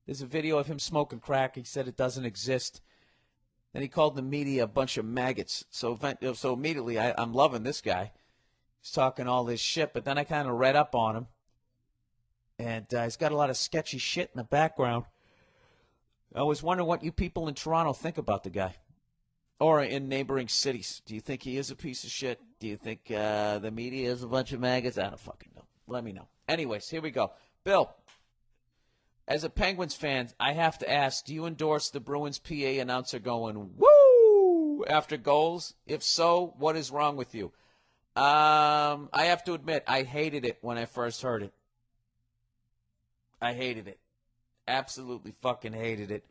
there's a video of him smoking crack. He said it doesn't exist. Then he called the media a bunch of maggots. So immediately, I'm loving this guy. He's talking all this shit, but then I kind of read up on him, and he's got a lot of sketchy shit in the background. I was wondering what you people in Toronto think about the guy. Or in neighboring cities. Do you think he is a piece of shit? Do you think the media is a bunch of maggots? I don't fucking know. Let me know. Anyways, here we go. Bill, as a Penguins fan, I have to ask, do you endorse the Bruins PA announcer going, woo, after goals? If so, what is wrong with you? I have to admit, I hated it when I first heard it. I hated it. Absolutely fucking hated it.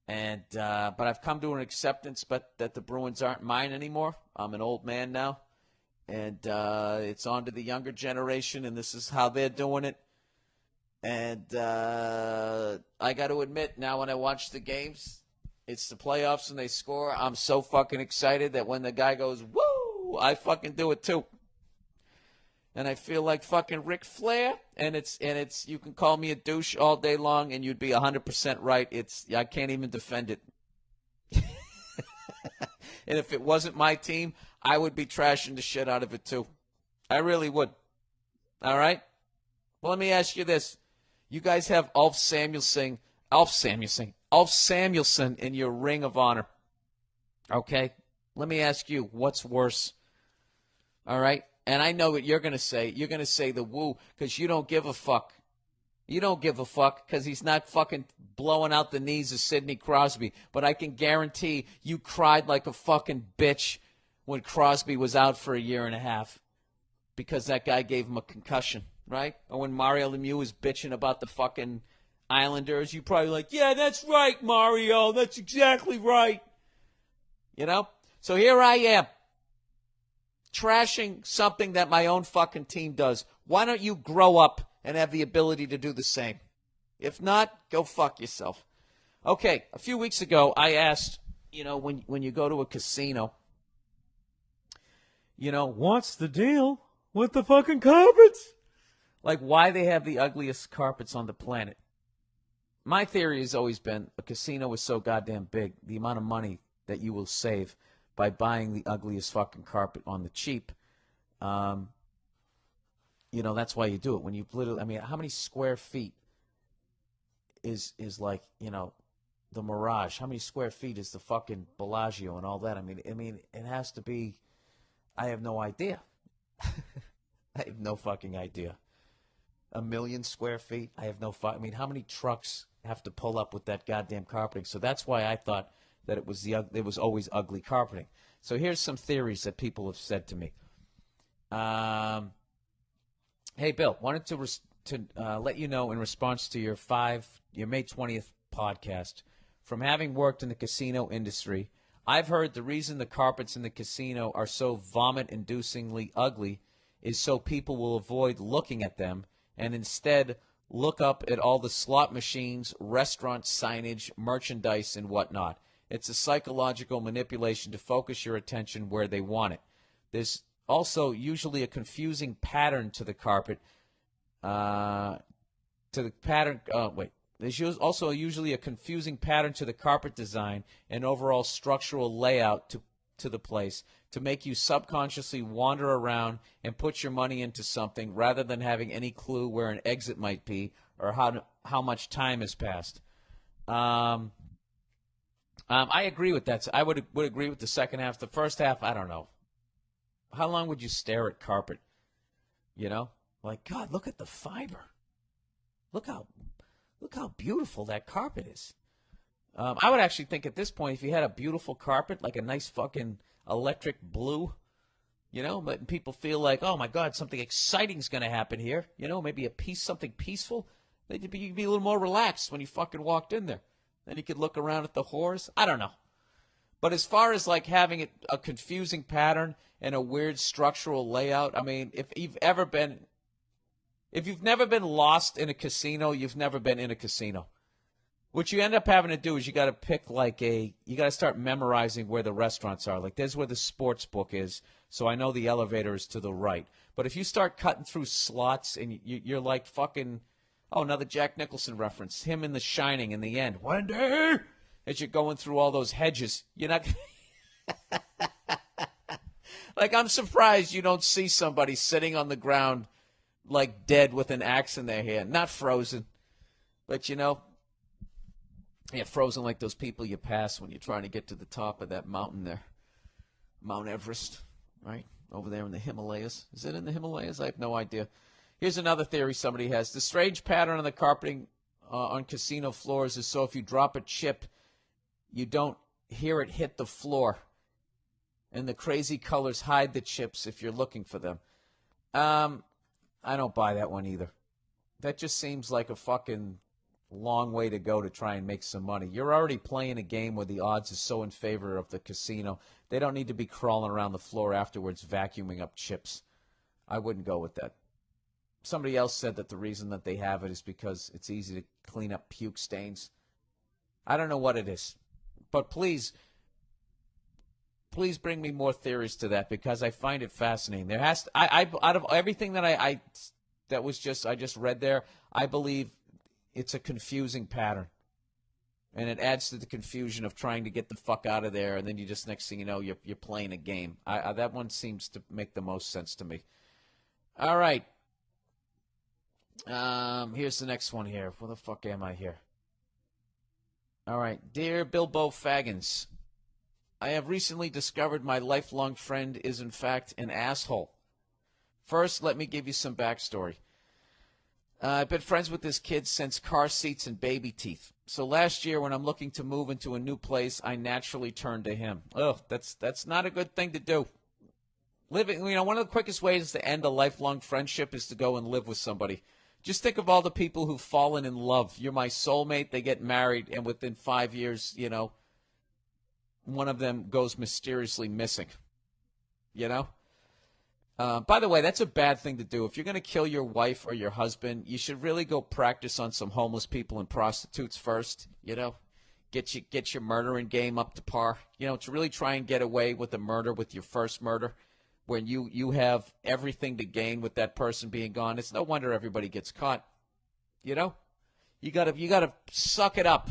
And but I've come to an acceptance, that the Bruins aren't mine anymore. I'm an old man now, and it's on to the younger generation, and this is how they're doing it. And I got to admit, now when I watch the games, it's the playoffs and they score. I'm so fucking excited that when the guy goes, woo, I fucking do it too. And I feel like fucking Ric Flair, and it's you can call me a douche all day long, and you'd be 100% right. I can't even defend it. And if it wasn't my team, I would be trashing the shit out of it too. I really would. All right? Well, let me ask you this. You guys have Ulf Samuelsson in your Ring of Honor. Okay? Let me ask you, what's worse? All right? And I know what you're going to say. You're going to say the woo because you don't give a fuck. You don't give a fuck because he's not fucking blowing out the knees of Sidney Crosby. But I can guarantee you cried like a fucking bitch when Crosby was out for 1.5 years because that guy gave him a concussion, right? Or when Mario Lemieux was bitching about the fucking Islanders, you probably like, yeah, that's right, Mario. That's exactly right. So here I am. Trashing something that my own fucking team does. Why don't you grow up and have the ability to do the same? If not, go fuck yourself. Okay, a few weeks ago, I asked, when you go to a casino, what's the deal with the fucking carpets? Like, why they have the ugliest carpets on the planet. My theory has always been a casino is so goddamn big, the amount of money that you will save by buying the ugliest fucking carpet on the cheap. That's why you do it. When you literally, how many square feet is like, the Mirage? How many square feet is the fucking Bellagio and all that? I mean, it has to be, I have no idea. I have no fucking idea. 1 million square feet? I have no how many trucks have to pull up with that goddamn carpeting? So that's why I thought that it was always ugly carpeting. So here's some theories that people have said to me. Hey, Bill, wanted to let you know in response to your May 20th podcast, from having worked in the casino industry, I've heard the reason the carpets in the casino are so vomit-inducingly ugly is so people will avoid looking at them and instead look up at all the slot machines, restaurant signage, merchandise, and whatnot. It's a psychological manipulation to focus your attention where they want it. There's also usually a confusing pattern to the carpet. There's also usually a confusing pattern to the carpet design and overall structural layout to the place to make you subconsciously wander around and put your money into something rather than having any clue where an exit might be or how much time has passed. I agree with that. I would agree with the second half. The first half, I don't know. How long would you stare at carpet? You know? Like, God, look at the fiber. Look how beautiful that carpet is. I would actually think at this point, if you had a beautiful carpet, like a nice fucking electric blue, you know, letting people feel like, oh my God, something exciting is going to happen here. You know, maybe something peaceful. You'd be a little more relaxed when you fucking walked in there. Then you could look around at the whores. I don't know. But as far as like having a confusing pattern and a weird structural layout, I mean, if you've never been lost in a casino, you've never been in a casino. What you end up having to do is you got to pick you got to start memorizing where the restaurants are. Like there's where the sports book is, so I know the elevator is to the right. But if you start cutting through slots and you're like fucking, oh, another Jack Nicholson reference, him in The Shining in the end. Wendy! As you're going through all those hedges, you're not. Like I'm surprised you don't see somebody sitting on the ground like dead with an axe in their hand. Not frozen, but you know, yeah, frozen like those people you pass when you're trying to get to the top of that mountain there. Mount Everest, right? Over there in the Himalayas. Is it in the Himalayas? I have no idea. Here's another theory somebody has. The strange pattern on the carpeting on casino floors is so if you drop a chip, you don't hear it hit the floor. And the crazy colors hide the chips if you're looking for them. I don't buy that one either. That just seems like a fucking long way to go to try and make some money. You're already playing a game where the odds is so in favor of the casino. They don't need to be crawling around the floor afterwards vacuuming up chips. I wouldn't go with that. Somebody else said that the reason that they have it is because it's easy to clean up puke stains. I don't know what it is. But please bring me more theories to that because I find it fascinating. There has to, out of everything that I just read there, I believe it's a confusing pattern, and it adds to the confusion of trying to get the fuck out of there, and then you just next thing you know you're playing a game. That one seems to make the most sense to me. All right, here's the next one here. Where the fuck am I here? All right, dear Bilbo Faggins. I have recently discovered my lifelong friend is, in fact, an asshole. First, let me give you some backstory. I've been friends with this kid since car seats and baby teeth. So last year, when I'm looking to move into a new place, I naturally turn to him. Ugh, that's not a good thing to do. Living, one of the quickest ways to end a lifelong friendship is to go and live with somebody. Just think of all the people who've fallen in love. You're my soulmate, they get married, and within 5 years, one of them goes mysteriously missing, By the way, that's a bad thing to do. If you're going to kill your wife or your husband, you should really go practice on some homeless people and prostitutes first, Get your murdering game up to par, to really try and get away with a murder with your first murder when you have everything to gain with that person being gone. It's no wonder everybody gets caught, You gotta suck it up.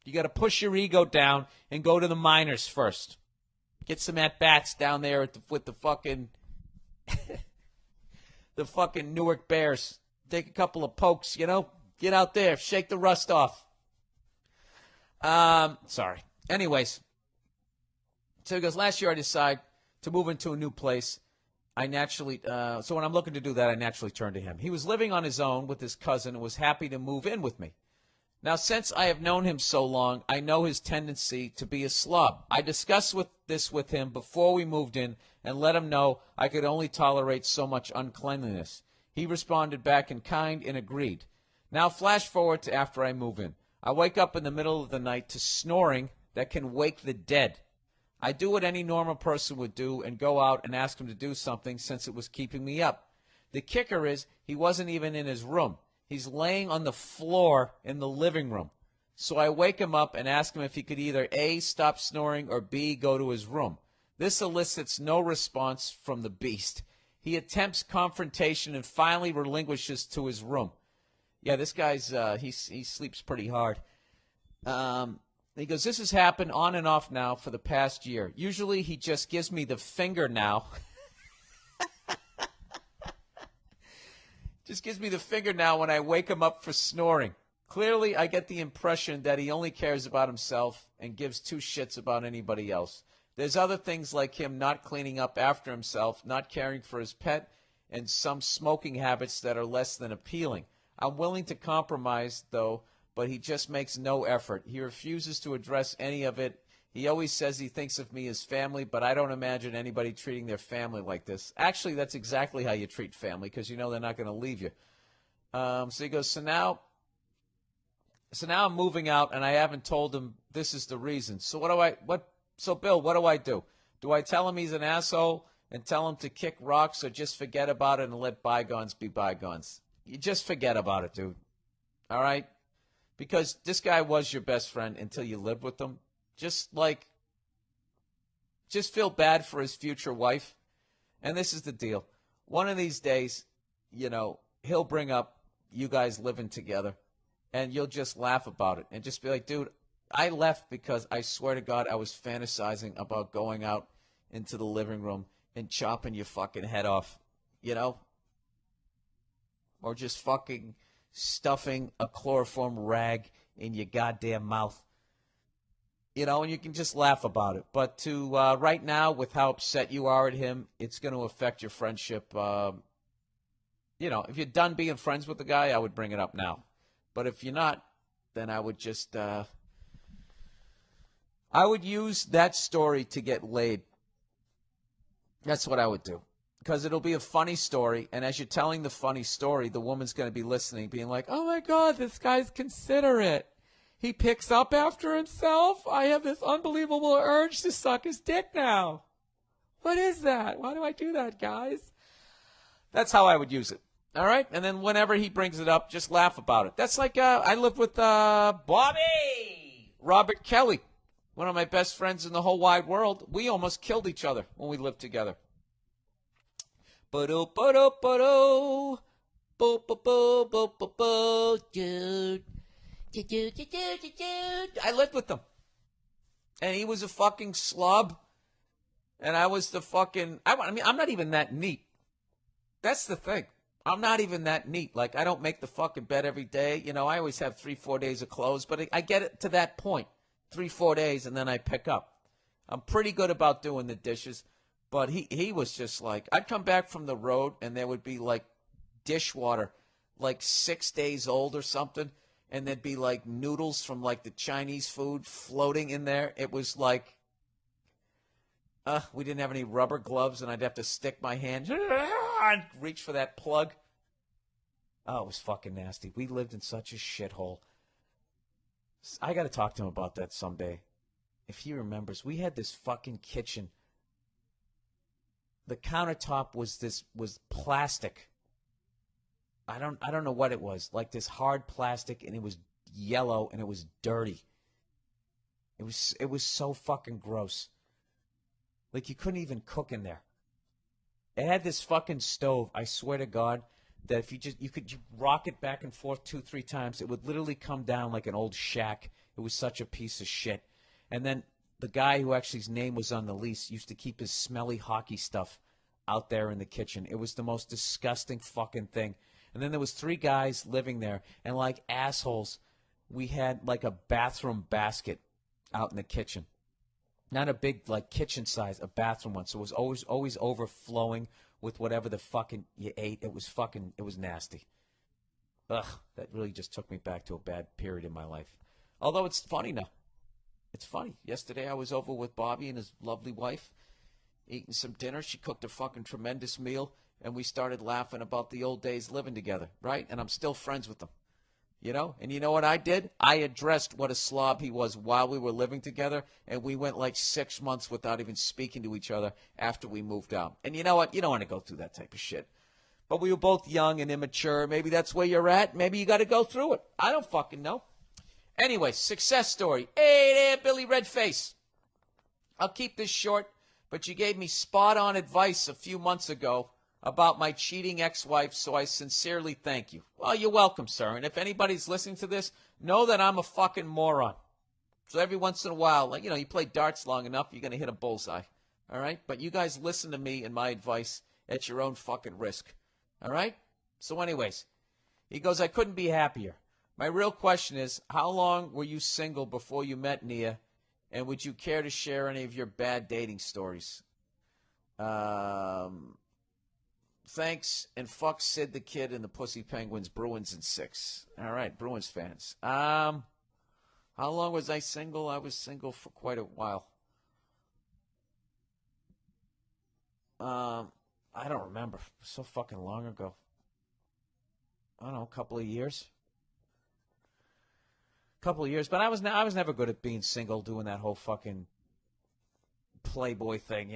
You got to push your ego down and go to the minors first. Get some at-bats down there with the fucking the fucking Newark Bears. Take a couple of pokes, Get out there, shake the rust off. Sorry. Anyways, so he goes, last year I decided to move into a new place. So when I'm looking to do that, I naturally turn to him. He was living on his own with his cousin and was happy to move in with me. Now, since I have known him so long, I know his tendency to be a slob. I discussed this with him before we moved in and let him know I could only tolerate so much uncleanliness. He responded back in kind and agreed. Now, flash forward to after I move in. I wake up in the middle of the night to snoring that can wake the dead. I do what any normal person would do and go out and ask him to do something since it was keeping me up. The kicker is he wasn't even in his room. He's laying on the floor in the living room. So I wake him up and ask him if he could either A, stop snoring, or B, go to his room. This elicits no response from the beast. He attempts confrontation and finally relinquishes to his room. Yeah, this guy's he sleeps pretty hard. He goes, this has happened on and off now for the past year. Usually he just gives me the finger now. Just gives me the finger now when I wake him up for snoring. Clearly, I get the impression that he only cares about himself and gives two shits about anybody else. There's other things like him not cleaning up after himself, not caring for his pet, and some smoking habits that are less than appealing. I'm willing to compromise, though, but he just makes no effort. He refuses to address any of it. He always says he thinks of me as family, but I don't imagine anybody treating their family like this. Actually, that's exactly how you treat family, because you know they're not going to leave you. So he goes, so now I'm moving out, and I haven't told him this is the reason. So Bill, what do I do? Do I tell him he's an asshole and tell him to kick rocks, or just forget about it and let bygones be bygones? You just forget about it, dude. All right? Because this guy was your best friend until you lived with him. Just feel bad for his future wife. And this is the deal. One of these days, he'll bring up you guys living together, and you'll just laugh about it and just be like, dude, I left because I swear to God I was fantasizing about going out into the living room and chopping your fucking head off, or just fucking stuffing a chloroform rag in your goddamn mouth. And you can just laugh about it. But to right now, with how upset you are at him, it's going to affect your friendship. If you're done being friends with the guy, I would bring it up now. But if you're not, then I would just I would use that story to get laid. That's what I would do. Because it'll be a funny story, and as you're telling the funny story, the woman's going to be listening, being like, oh, my God, this guy's considerate. He picks up after himself. I have this unbelievable urge to suck his dick now. What is that? Why do I do that, guys? That's how I would use it. All right? And then whenever he brings it up, just laugh about it. That's like I lived with Bobby Robert Kelly, one of my best friends in the whole wide world. We almost killed each other when we lived together. Ba-do-ba-do-ba-do. Bo-bo-bo-bo-bo-bo, dude. I lived with him. And he was a fucking slob. And I was the fucking... I'm not even that neat. That's the thing. I'm not even that neat. Like, I don't make the fucking bed every day. I always have 3-4 days of clothes. But I get it to that point. 3-4 days, and then I pick up. I'm pretty good about doing the dishes. But he was just like... I'd come back from the road, and there would be, like, dishwater, like 6 days old or something. And there'd be, like, noodles from, like, the Chinese food floating in there. It was like, we didn't have any rubber gloves, and I'd have to stick my hand and reach for that plug. Oh, it was fucking nasty. We lived in such a shithole. I got to talk to him about that someday. If he remembers, we had this fucking kitchen. The countertop was plastic. I don't know what it was, like this hard plastic, and it was yellow, and it was dirty. It was so fucking gross. Like, you couldn't even cook in there. It had this fucking stove, I swear to God, that if you could rock it back and forth 2-3 times, it would literally come down like an old shack. It was such a piece of shit. And then the guy who actually his name was on the lease used to keep his smelly hockey stuff out there in the kitchen. It was the most disgusting fucking thing. And then there was 3 guys living there, and like assholes, we had like a bathroom basket out in the kitchen. Not a big like kitchen size, a bathroom one. So it was always overflowing with whatever the fucking you ate. It was nasty. Ugh, that really just took me back to a bad period in my life. Although it's funny now. It's funny. Yesterday I was over with Bobby and his lovely wife, eating some dinner. She cooked a fucking tremendous meal. And we started laughing about the old days living together, right? And I'm still friends with them, And you know what I did? I addressed what a slob he was while we were living together, and we went like 6 months without even speaking to each other after we moved out. And you know what? You don't want to go through that type of shit. But we were both young and immature. Maybe that's where you're at. Maybe you got to go through it. I don't fucking know. Anyway, success story. Hey there, Billy Redface. I'll keep this short, but you gave me spot-on advice a few months ago about my cheating ex-wife, so I sincerely thank you. Well, you're welcome, sir. And if anybody's listening to this, know that I'm a fucking moron. So every once in a while, like, you play darts long enough, you're going to hit a bullseye. All right? But you guys listen to me and my advice at your own fucking risk. All right? So anyways, he goes, I couldn't be happier. My real question is, how long were you single before you met Nia? And would you care to share any of your bad dating stories? Thanks, and fuck Sid the Kid and the Pussy Penguins, Bruins in 6. All right, Bruins fans. How long was I single? I was single for quite a while. I don't remember. So fucking long ago. I don't know, a couple of years. But I was never good at being single, doing that whole fucking playboy thing,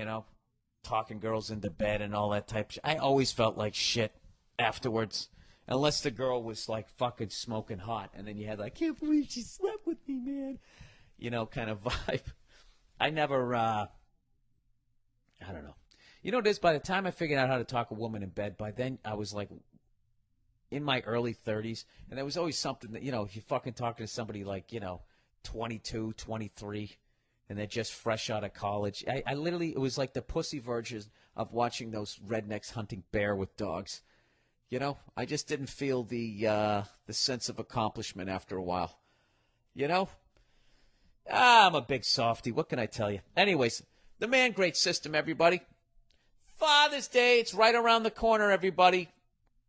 talking girls into bed and all that type of shit. I always felt like shit afterwards, unless the girl was like fucking smoking hot, and then you had like, can't believe she slept with me, man, kind of vibe. I never, I don't know. By the time I figured out how to talk a woman in bed, by then I was like in my early 30s, and there was always something that, if you're fucking talking to somebody like, 22, 23, and they're just fresh out of college. I literally, it was like the pussy version of watching those rednecks hunting bear with dogs. I just didn't feel the sense of accomplishment after a while. I'm a big softy. What can I tell you? Anyways, the Man Great System, everybody. Father's Day, it's right around the corner, everybody.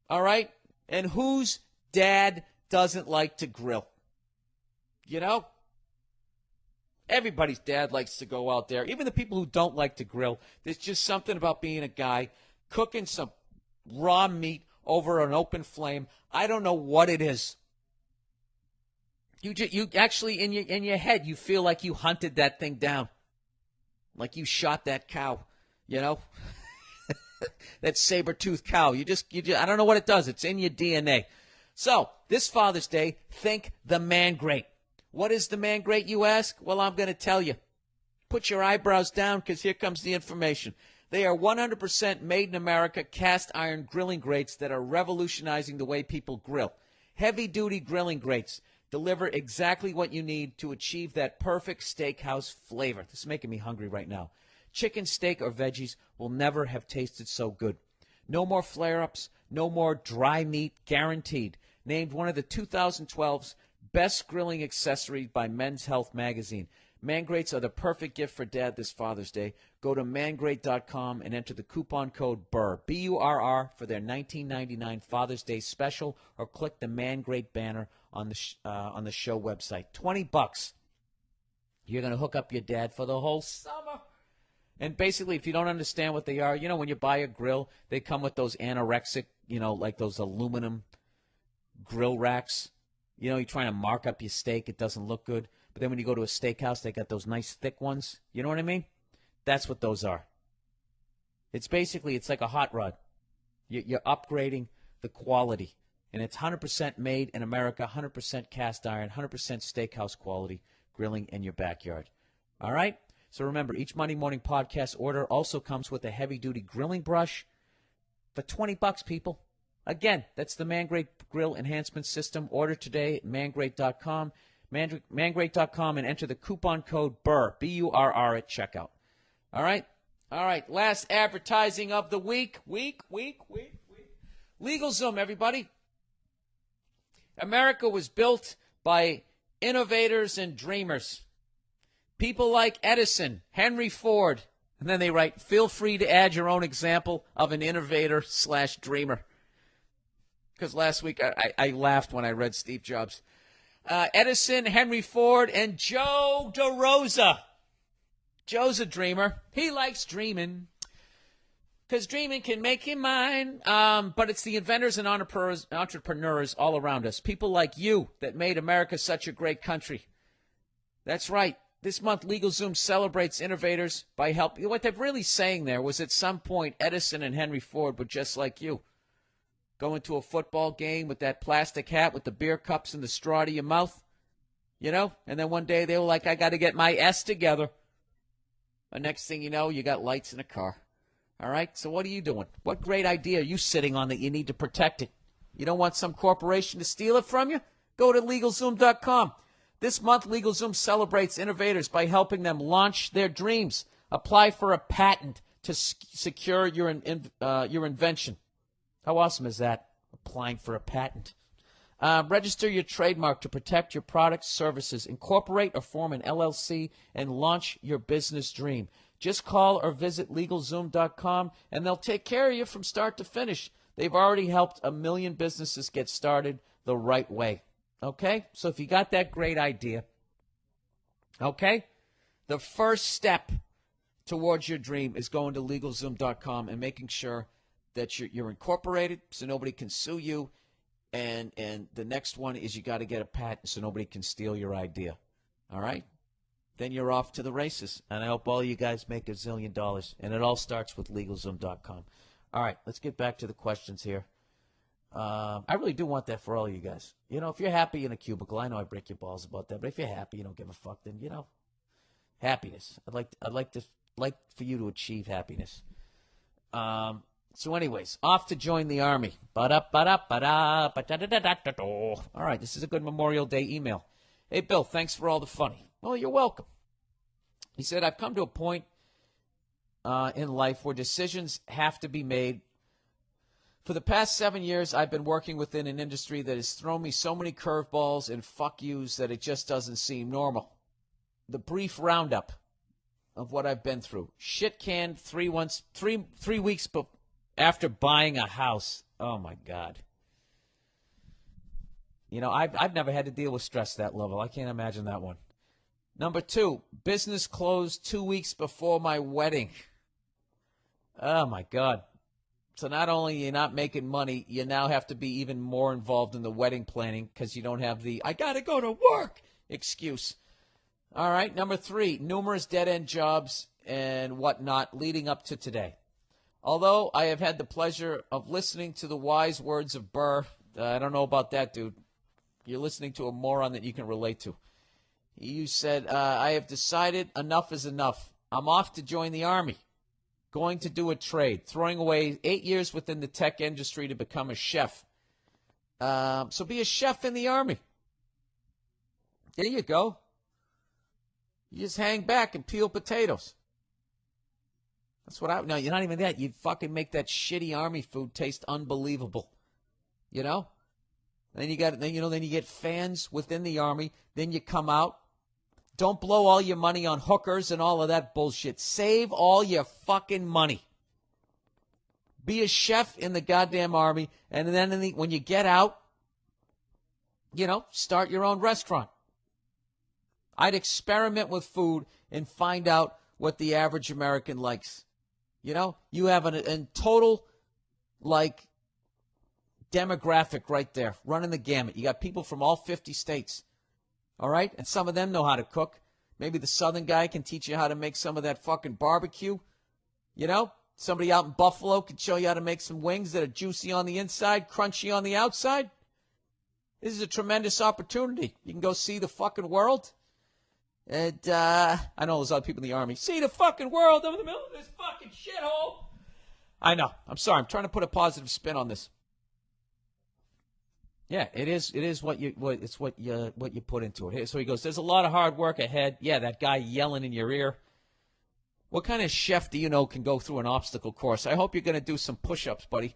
All right? And whose dad doesn't like to grill? Everybody's dad likes to go out there. Even the people who don't like to grill. There's just something about being a guy cooking some raw meat over an open flame. I don't know what it is. You actually, in your head, you feel like you hunted that thing down. Like you shot that cow, that saber-toothed cow. You just, I don't know what it does. It's in your DNA. So, this Father's Day, think the Man Great. What is the Man Great, you ask? Well, I'm going to tell you. Put your eyebrows down, because here comes the information. They are 100% made in America cast iron grilling grates that are revolutionizing the way people grill. Heavy-duty grilling grates deliver exactly what you need to achieve that perfect steakhouse flavor. This is making me hungry right now. Chicken, steak, or veggies will never have tasted so good. No more flare-ups, no more dry meat, guaranteed. Named one of the 2012's best grilling accessories by Men's Health magazine. Man Grates are the perfect gift for Dad this Father's Day. Go to mangrate.com and enter the coupon code BURR, B-U-R-R, for their $19.99 Father's Day special, or click the Man Great banner on the show website. $20. You're going to hook up your dad for the whole summer. And basically, if you don't understand what they are, when you buy a grill, they come with those anorexic, like those aluminum grill racks. You're trying to mark up your steak. It doesn't look good. But then when you go to a steakhouse, they got those nice thick ones. You know what I mean? That's what those are. It's like a hot rod. You're upgrading the quality. And it's 100% made in America, 100% cast iron, 100% steakhouse quality grilling in your backyard. All right? So remember, each Monday morning podcast order also comes with a heavy-duty grilling brush for $20, people. Again, that's the Man Great Grill Enhancement System. Order today at mangrate.com. Mangrate.com, and enter the coupon code BURR, B-U-R-R, at checkout. All right? All right, last advertising of the week. LegalZoom, everybody. America was built by innovators and dreamers. People like Edison, Henry Ford. And then they write, feel free to add your own example of an innovator/dreamer. Because last week I laughed when I read Steve Jobs. Edison, Henry Ford, and Joe DeRosa. Joe's a dreamer. He likes dreaming. Because dreaming can make him mine. But it's the inventors and entrepreneurs all around us. People like you that made America such a great country. That's right. This month, LegalZoom celebrates innovators by helping. What they're really saying there was at some point, Edison and Henry Ford were just like you. Going to a football game with that plastic hat with the beer cups and the straw to your mouth, And then one day they were like, I got to get my S together. The next thing you know, you got lights in a car. All right? So what are you doing? What great idea are you sitting on that you need to protect it? You don't want some corporation to steal it from you? Go to LegalZoom.com. This month, LegalZoom celebrates innovators by helping them launch their dreams. Apply for a patent to secure your invention. How awesome is that? Applying for a patent. Register your trademark to protect your products, services, incorporate or form an LLC, and launch your business dream. Just call or visit LegalZoom.com, and they'll take care of you from start to finish. They've already helped 1 million businesses get started the right way. Okay? So if you got that great idea, okay, the first step towards your dream is going to LegalZoom.com and making sure that you're incorporated so nobody can sue you. And the next one is you got to get a patent so nobody can steal your idea. All right? Then you're off to the races. And I hope all you guys make $1 zillion. And it all starts with LegalZoom.com. All right, let's get back to the questions here. I really do want that for all you guys. You know, if you're happy in a cubicle, I know I break your balls about that, but if you're happy, you don't give a fuck, then, you know, happiness. I'd like for you to achieve happiness. So anyways, off to join the Army. All right, this is a good Memorial Day email. Hey, Bill, thanks for all the funny. Well, you're welcome. He said, I've come to a point in life where decisions have to be made. For the past 7 years, I've been working within an industry that has thrown me so many curveballs and fuck yous that it just doesn't seem normal. The brief roundup of what I've been through. Shit canned 3 weeks after buying a house. Oh, my God. You know, I've never had to deal with stress that level. I can't imagine that one. Number 2, business closed 2 weeks before my wedding. Oh, my God. So not only are you not making money, you now have to be even more involved in the wedding planning because you don't have the I got to go to work excuse. All right, number 3, numerous dead-end jobs and whatnot leading up to today. Although I have had the pleasure of listening to the wise words of Burr, I don't know about that, dude. You're listening to a moron that you can relate to. You said, I have decided enough is enough. I'm off to join the Army. Going to do a trade. Throwing away 8 years within the tech industry to become a chef. So be a chef in the Army. There you go. You just hang back and peel potatoes. That's what no, you're not even that. You'd fucking make that shitty Army food taste unbelievable. You know? Then you get fans within the Army. Then you come out. Don't blow all your money on hookers and all of that bullshit. Save all your fucking money. Be a chef in the goddamn Army, and then when you get out, you know, start your own restaurant. I'd experiment with food and find out what the average American likes. You know, you have a total, like, demographic right there, running the gamut. You got people from all 50 states. All right? And some of them know how to cook. Maybe the southern guy can teach you how to make some of that fucking barbecue. You know? Somebody out in Buffalo can show you how to make some wings that are juicy on the inside, crunchy on the outside. This is a tremendous opportunity. You can go see the fucking world. And I know there's other people in the Army. See the fucking world over the middle of this fucking shithole. I know. I'm sorry. I'm trying to put a positive spin on this. Yeah, it is what you put into it. So he goes, there's a lot of hard work ahead. Yeah, that guy yelling in your ear. What kind of chef do you know can go through an obstacle course? I hope you're going to do some push-ups, buddy.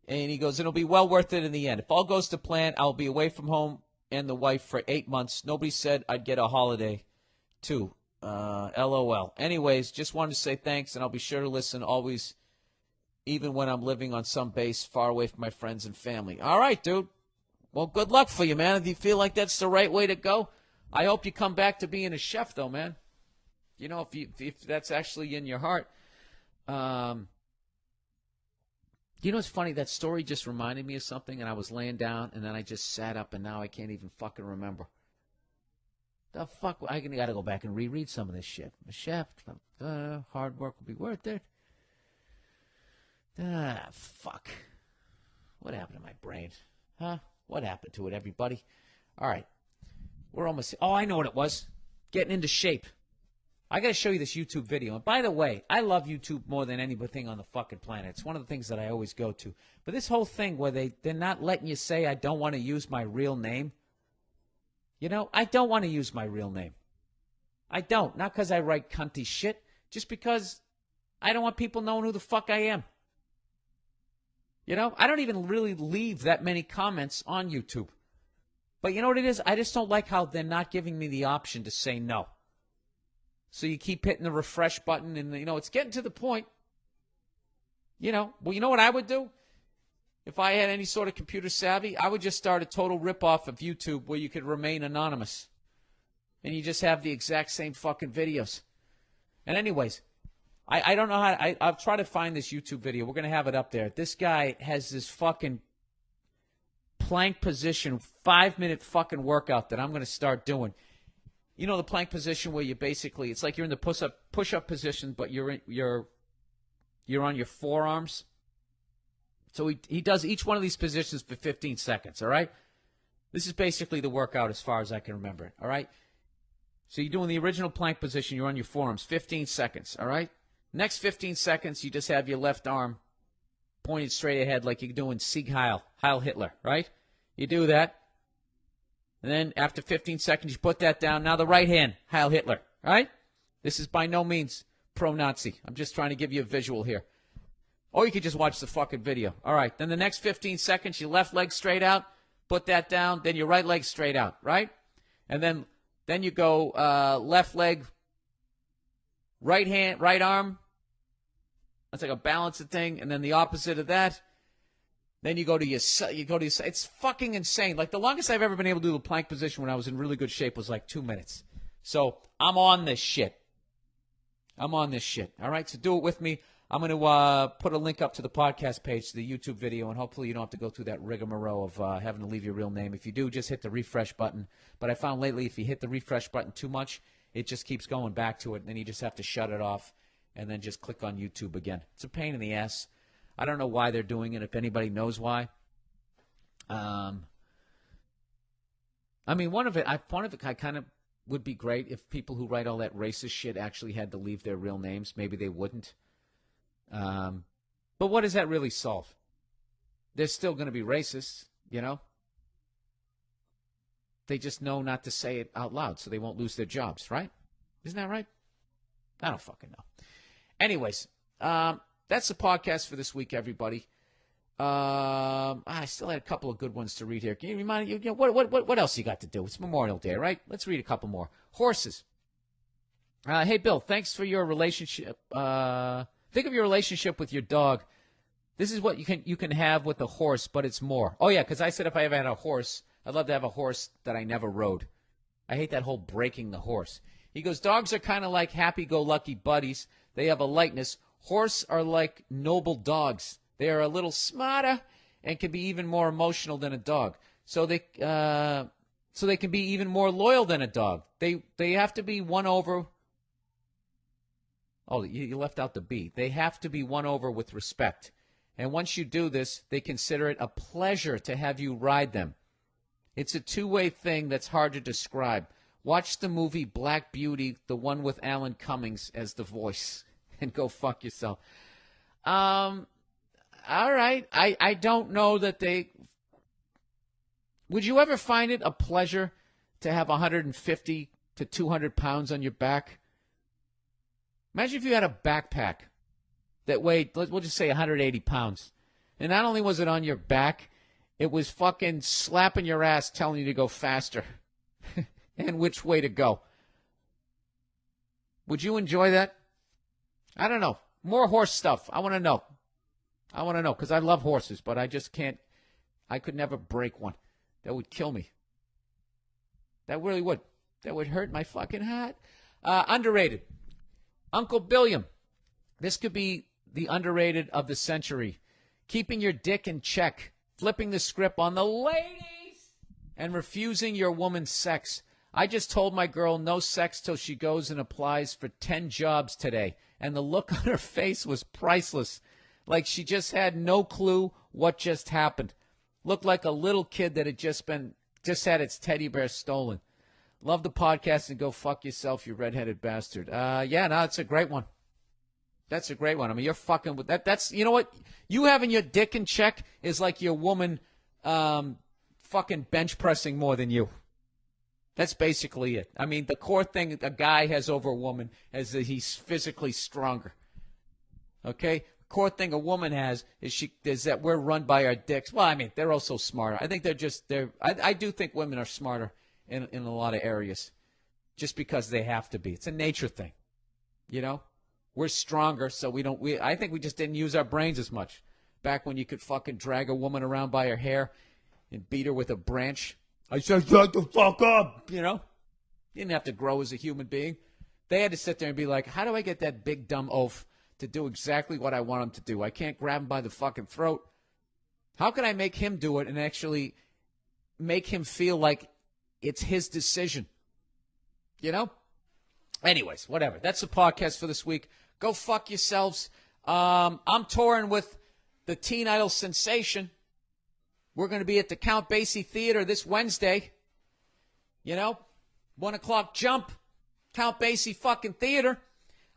And he goes, it'll be well worth it in the end. If all goes to plan, I'll be away from home and the wife for 8 months. Nobody said I'd get a holiday, too. LOL. Anyways, just wanted to say thanks, and I'll be sure to listen always, even when I'm living on some base far away from my friends and family. All right, dude. Well, good luck for you, man. If you feel like that's the right way to go, I hope you come back to being a chef, though, man. You know, if that's actually in your heart. You know what's funny? That story just reminded me of something, and I was laying down, and then I just sat up, and now I can't even fucking remember. The fuck? I got to go back and reread some of this shit. A chef, hard work will be worth it. Fuck. What happened to my brain? Huh? What happened to it, everybody? All right. We're almost... Oh, I know what it was. Getting into shape. I got to show you this YouTube video. And by the way, I love YouTube more than anything on the fucking planet. It's one of the things that I always go to. But this whole thing where they're not letting you say I don't want to use my real name. You know, I don't want to use my real name. I don't. Not because I write cunty shit. Just because I don't want people knowing who the fuck I am. You know, I don't even really leave that many comments on YouTube. But you know what it is? I just don't like how they're not giving me the option to say no. So you keep hitting the refresh button, and, you know, it's getting to the point. You know, well, you know what I would do? If I had any sort of computer savvy, I would just start a total ripoff of YouTube where you could remain anonymous. And you just have the exact same fucking videos. And anyways, I don't know how, I'll try to find this YouTube video. We're going to have it up there. This guy has this fucking plank position, 5-minute fucking workout that I'm going to start doing. You know the plank position where you basically, it's like you're in the push-up position, but you're on your forearms. So he does each one of these positions for 15 seconds, all right? This is basically the workout as far as I can remember it, all right? So you're doing the original plank position, you're on your forearms, 15 seconds, all right? Next 15 seconds, you just have your left arm pointed straight ahead like you're doing Sieg Heil Hitler, right? You do that. And then after 15 seconds, you put that down. Now the right hand, Heil Hitler, all right? This is by no means pro-Nazi. I'm just trying to give you a visual here. Or you could just watch the fucking video. All right, then the next 15 seconds, your left leg straight out, put that down, then your right leg straight out, right? And then you go left leg, right hand, right arm. That's like a balancing thing. And then the opposite of that. Then you go to your, it's fucking insane. Like the longest I've ever been able to do the plank position when I was in really good shape was like 2 minutes. So I'm on this shit. All right, so do it with me. I'm going to put a link up to the podcast page, to the YouTube video, and hopefully you don't have to go through that rigmarole of having to leave your real name. If you do, just hit the refresh button. But I found lately if you hit the refresh button too much, it just keeps going back to it, and then you just have to shut it off and then just click on YouTube again. It's a pain in the ass. I don't know why they're doing it, if anybody knows why. I mean, one of it I kind of would be great if people who write all that racist shit actually had to leave their real names. Maybe they wouldn't. But what does that really solve? They're still going to be racists, you know? They just know not to say it out loud so they won't lose their jobs, right? Isn't that right? I don't fucking know. Anyways, that's the podcast for this week, everybody. I still had a couple of good ones to read here. Can you remind you know, what else you got to do? It's Memorial Day, right? Let's read a couple more. Horses. Hey, Bill, thanks for your relationship. Think of your relationship with your dog. This is what you can have with a horse, but it's more. Oh, yeah, because I said if I ever had a horse, I'd love to have a horse that I never rode. I hate that whole breaking the horse. He goes, dogs are kind of like happy-go-lucky buddies. They have a lightness. Horse are like noble dogs. They are a little smarter and can be even more emotional than a dog. So they can be even more loyal than a dog. They have to be won over. Oh, you left out the B. They have to be won over with respect. And once you do this, they consider it a pleasure to have you ride them. It's a two-way thing that's hard to describe. Watch the movie Black Beauty, the one with Alan Cummings as the voice, and go fuck yourself. All right. I don't know that they... Would you ever find it a pleasure to have 150 to 200 pounds on your back? Imagine if you had a backpack that weighed, we'll just say 180 pounds. And not only was it on your back, it was fucking slapping your ass telling you to go faster and which way to go. Would you enjoy that? I don't know. More horse stuff. I want to know. Because I love horses, but I just can't. I could never break one. That would kill me. That really would. That would hurt my fucking heart. Underrated. Uncle Billiam. This could be the underrated of the century. Keeping your dick in check. Flipping the script on the ladies. And refusing your woman's sex. I just told my girl no sex till she goes and applies for 10 jobs today. And the look on her face was priceless. Like she just had no clue what just happened. Looked like a little kid that had just had its teddy bear stolen. Love the podcast and go fuck yourself, you redheaded bastard. Yeah, no, it's a great one. That's a great one. I mean, you're fucking with that. That's, you know what? You having your dick in check is like your woman fucking bench pressing more than you. That's basically it. I mean, the core thing a guy has over a woman is that he's physically stronger. Okay? Core thing a woman has is that we're run by our dicks. Well, I mean, they're also smarter. I think I do think women are smarter in a lot of areas just because they have to be. It's a nature thing. You know? We're stronger, so I think we just didn't use our brains as much. Back when you could fucking drag a woman around by her hair and beat her with a branch. I said, shut the fuck up, you know? You didn't have to grow as a human being. They had to sit there and be like, how do I get that big dumb oaf to do exactly what I want him to do? I can't grab him by the fucking throat. How can I make him do it and actually make him feel like it's his decision? You know? Anyways, whatever. That's the podcast for this week. Go fuck yourselves. I'm touring with the Teen Idol sensation. We're going to be at the Count Basie Theater this Wednesday. You know, 1 o'clock jump. Count Basie fucking theater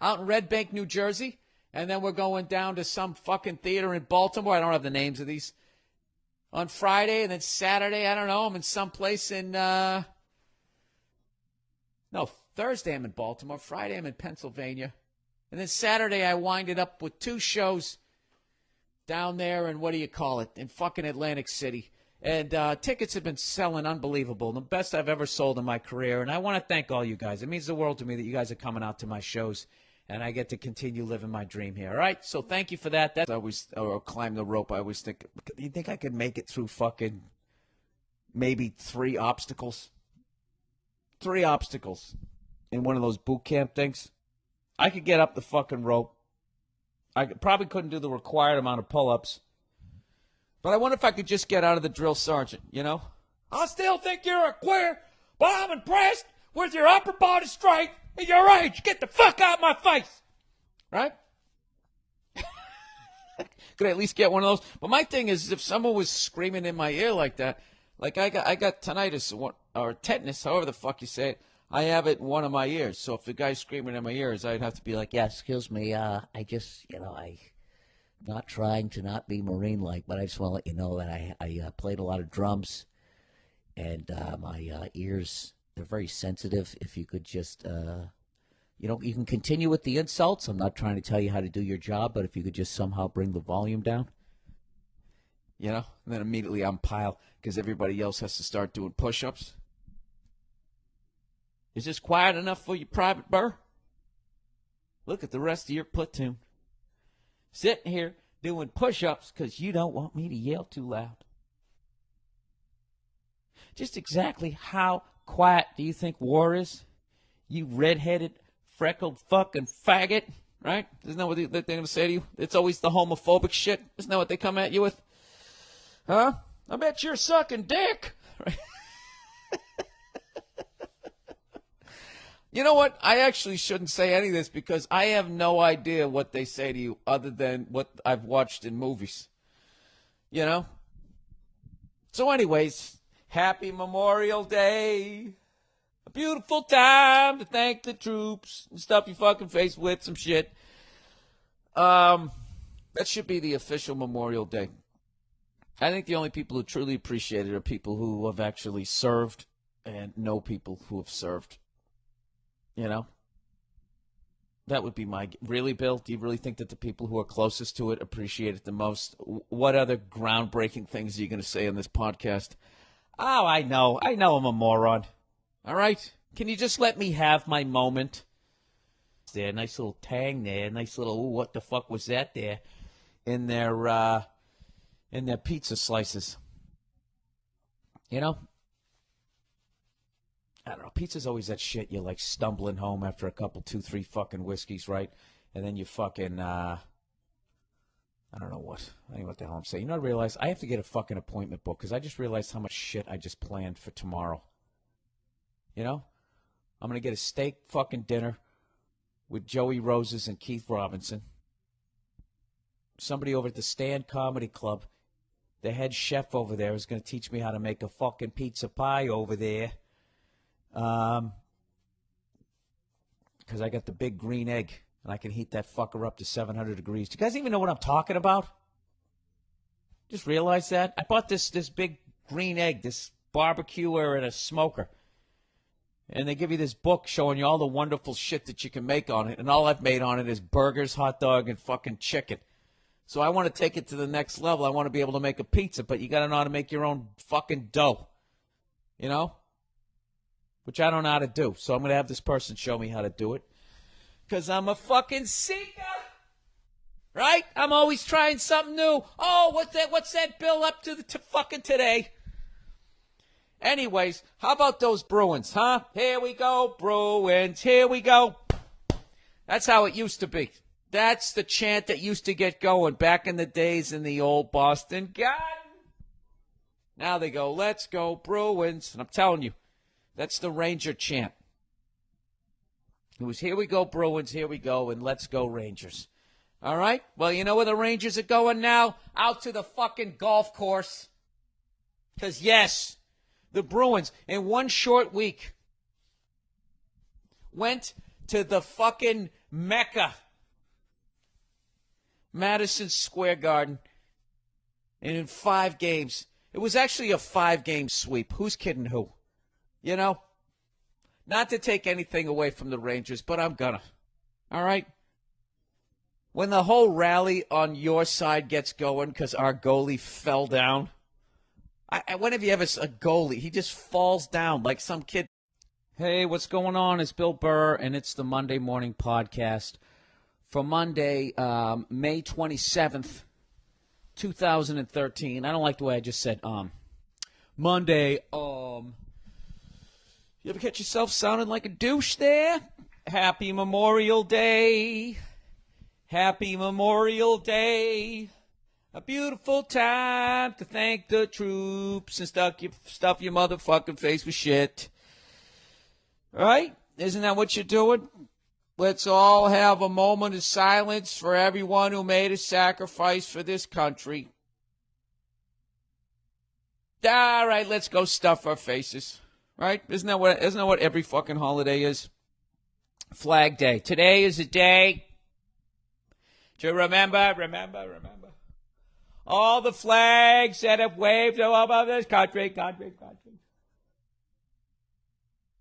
out in Red Bank, New Jersey. And then we're going down to some fucking theater in Baltimore. I don't have the names of these. On Friday and then Saturday, I don't know. I'm in some place in, Thursday I'm in Baltimore. Friday I'm in Pennsylvania. And then Saturday I wind it up with 2 shows down there in, in fucking Atlantic City. And tickets have been selling unbelievable. The best I've ever sold in my career. And I want to thank all you guys. It means the world to me that you guys are coming out to my shows. And I get to continue living my dream here. All right? So thank you for that. I always climb the rope. I always think, you think I could make it through fucking maybe 3 obstacles? 3 obstacles in one of those boot camp things? I could get up the fucking rope. I probably couldn't do the required amount of pull-ups. But I wonder if I could just get out of the drill sergeant, you know? I still think you're a queer, but I'm impressed with your upper body strength and your age. Get the fuck out of my face. Right? Could I at least get one of those? But my thing is, if someone was screaming in my ear like that, like I got tinnitus or tetanus, however the fuck you say it, I have it in one of my ears. So if the guy's screaming in my ears, I'd have to be like, Yeah, excuse me. I'm not trying to not be Marine-like, but I just want to let you know that I played a lot of drums, and my ears, they're very sensitive. If you could just, you can continue with the insults. I'm not trying to tell you how to do your job, but if you could just somehow bring the volume down. You know, and then immediately I'm piled because everybody else has to start doing push-ups. Is this quiet enough for you, Private Burr? Look at the rest of your platoon. Sitting here doing push-ups because you don't want me to yell too loud. Just exactly how quiet do you think war is? You red-headed, freckled fucking faggot, right? Isn't that what they're going to say to you? It's always the homophobic shit. Isn't that what they come at you with? Huh? I bet you're sucking dick. Right? You know what? I actually shouldn't say any of this because I have no idea what they say to you other than what I've watched in movies. You know? So anyways, happy Memorial Day. A beautiful time to thank the troops and stuff your fucking face with some shit. That should be the official Memorial Day. I think the only people who truly appreciate it are people who have actually served and know people who have served. You know? That would be my... Really, Bill? Do you really think that the people who are closest to it appreciate it the most? What other groundbreaking things are you going to say on this podcast? Oh, I know. I know I'm a moron. All right? Can you just let me have my moment? There, nice little tang there. Nice little, ooh, what the fuck was that there? In their pizza slices. You know? I don't know. Pizza's always that shit. You're like stumbling home after a couple, 2, 3 fucking whiskeys, right? And then you fucking, I don't know what. I don't know what the hell I'm saying. You know what I realized? I have to get a fucking appointment book because I just realized how much shit I just planned for tomorrow. You know? I'm going to get a steak fucking dinner with Joey Roses and Keith Robinson. Somebody over at the Stand Comedy Club, the head chef over there, is going to teach me how to make a fucking pizza pie over there. Because I got the big green egg, and I can heat that fucker up to 700 degrees. Do you guys even know what I'm talking about? Just realize that? I bought this big green egg, this barbecuer and a smoker. And they give you this book showing you all the wonderful shit that you can make on it. And all I've made on it is burgers, hot dog, and fucking chicken. So I want to take it to the next level. I want to be able to make a pizza, but you got to know how to make your own fucking dough. You know? Which I don't know how to do. So I'm going to have this person show me how to do it. Because I'm a fucking seeker. Right? I'm always trying something new. Oh, what's that Bill up to fucking today? Anyways, how about those Bruins, huh? Here we go, Bruins, here we go. That's how it used to be. That's the chant that used to get going back in the days in the old Boston Garden. Now they go, let's go, Bruins. And I'm telling you, that's the Ranger chant. It was, here we go, Bruins, here we go, and let's go, Rangers. All right? Well, you know where the Rangers are going now? Out to the fucking golf course. Because, yes, the Bruins, in one short week, went to the fucking Mecca, Madison Square Garden, and in 5 games, it was actually a 5-game sweep. Who's kidding who? You know? Not to take anything away from the Rangers, but I'm gonna. All right? When the whole rally on your side gets going because our goalie fell down, when have you ever a goalie? He just falls down like some kid. Hey, what's going on? It's Bill Burr, and it's the Monday Morning Podcast for Monday, May 27th, 2013. I don't like the way I just said Monday, You ever catch yourself sounding like a douche there? Happy Memorial Day. Happy Memorial Day. A beautiful time to thank the troops and stuff your motherfucking face with shit. Right? Isn't that what you're doing? Let's all have a moment of silence for everyone who made a sacrifice for this country. All right, let's go stuff our faces. Right? Isn't that what every fucking holiday is? Flag Day. Today is a day to remember. All the flags that have waved above this country.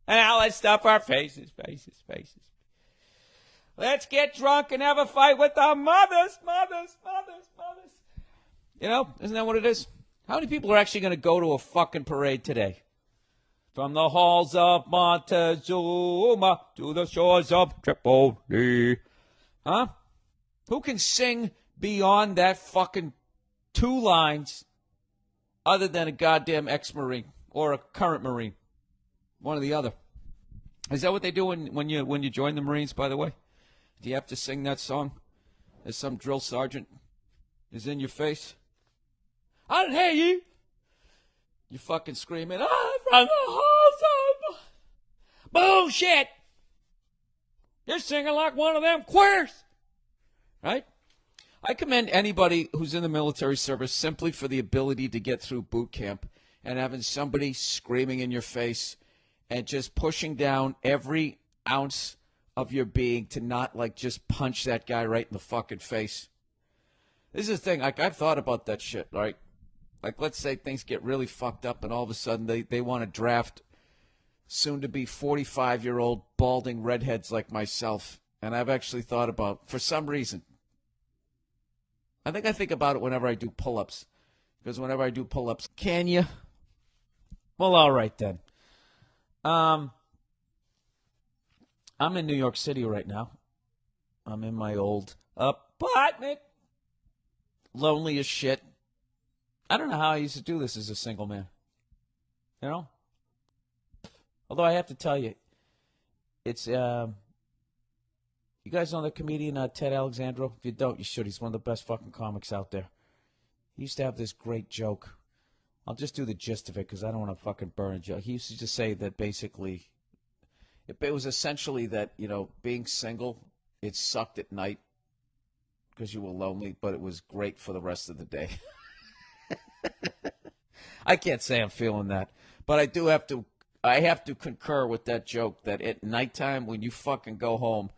And now let's stuff our faces. Let's get drunk and have a fight with our mothers. You know, isn't that what it is? How many people are actually going to go to a fucking parade today? From the halls of Montezuma to the shores of Tripoli. Huh? Who can sing beyond that fucking 2 lines other than a goddamn ex-Marine or a current Marine? One or the other. Is that what they do when you join the Marines, by the way? Do you have to sing that song as some drill sergeant is in your face? I didn't hear you. You fucking screaming, I'm from the halls of bullshit. You're singing like one of them queers. Right? I commend anybody who's in the military service simply for the ability to get through boot camp and having somebody screaming in your face and just pushing down every ounce of your being to not, like, just punch that guy right in the fucking face. This is the thing. Like, I've thought about that shit, right? Like, let's say things get really fucked up and all of a sudden they want to draft soon-to-be 45-year-old balding redheads like myself. And I've actually thought about, for some reason, I think about it whenever I do pull-ups. Because whenever I do pull-ups, can you? Well, all right then. I'm in New York City right now. I'm in my old apartment. Lonely as shit. I don't know how I used to do this as a single man. You know? Although I have to tell you, it's, you guys know the comedian Ted Alexandro? If you don't, you should. He's one of the best fucking comics out there. He used to have this great joke. I'll just do the gist of it because I don't want to fucking burn a joke. He used to just say that basically, it was essentially that, you know, being single, it sucked at night because you were lonely, but it was great for the rest of the day. I can't say I'm feeling that, but I do have to I have to concur with that joke that at nighttime when you fucking go home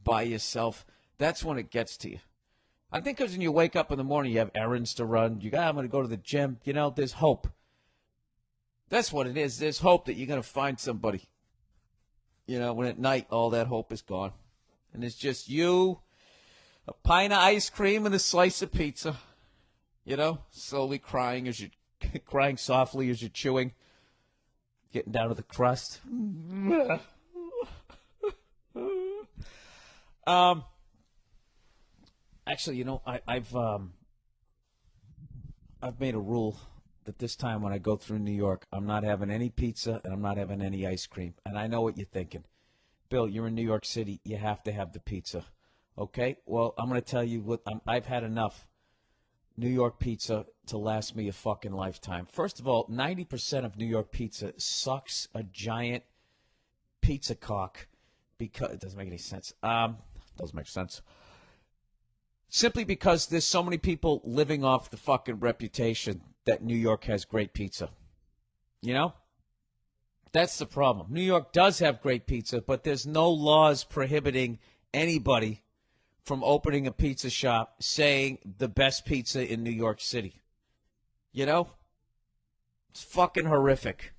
by yourself, that's when it gets to you. I think because when you wake up in the morning, you have errands to run. I'm going to go to the gym. There's hope. That's what it is. There's hope that you're going to find somebody. When at night all that hope is gone. And it's just you, a pint of ice cream and a slice of pizza. Slowly crying crying softly as you're chewing. Getting down to the crust. Actually, I've made a rule that this time when I go through New York, I'm not having any pizza and I'm not having any ice cream. And I know what you're thinking. Bill, you're in New York City. You have to have the pizza. Okay? Well, I'm going to tell you what I've had enough New York pizza to last me a fucking lifetime. First of all, 90% of New York pizza sucks a giant pizza cock because it doesn't make any sense. Doesn't make sense. Simply because there's so many people living off the fucking reputation that New York has great pizza. That's the problem. New York does have great pizza, but there's no laws prohibiting anybody from opening a pizza shop saying the best pizza in New York City. It's fucking horrific.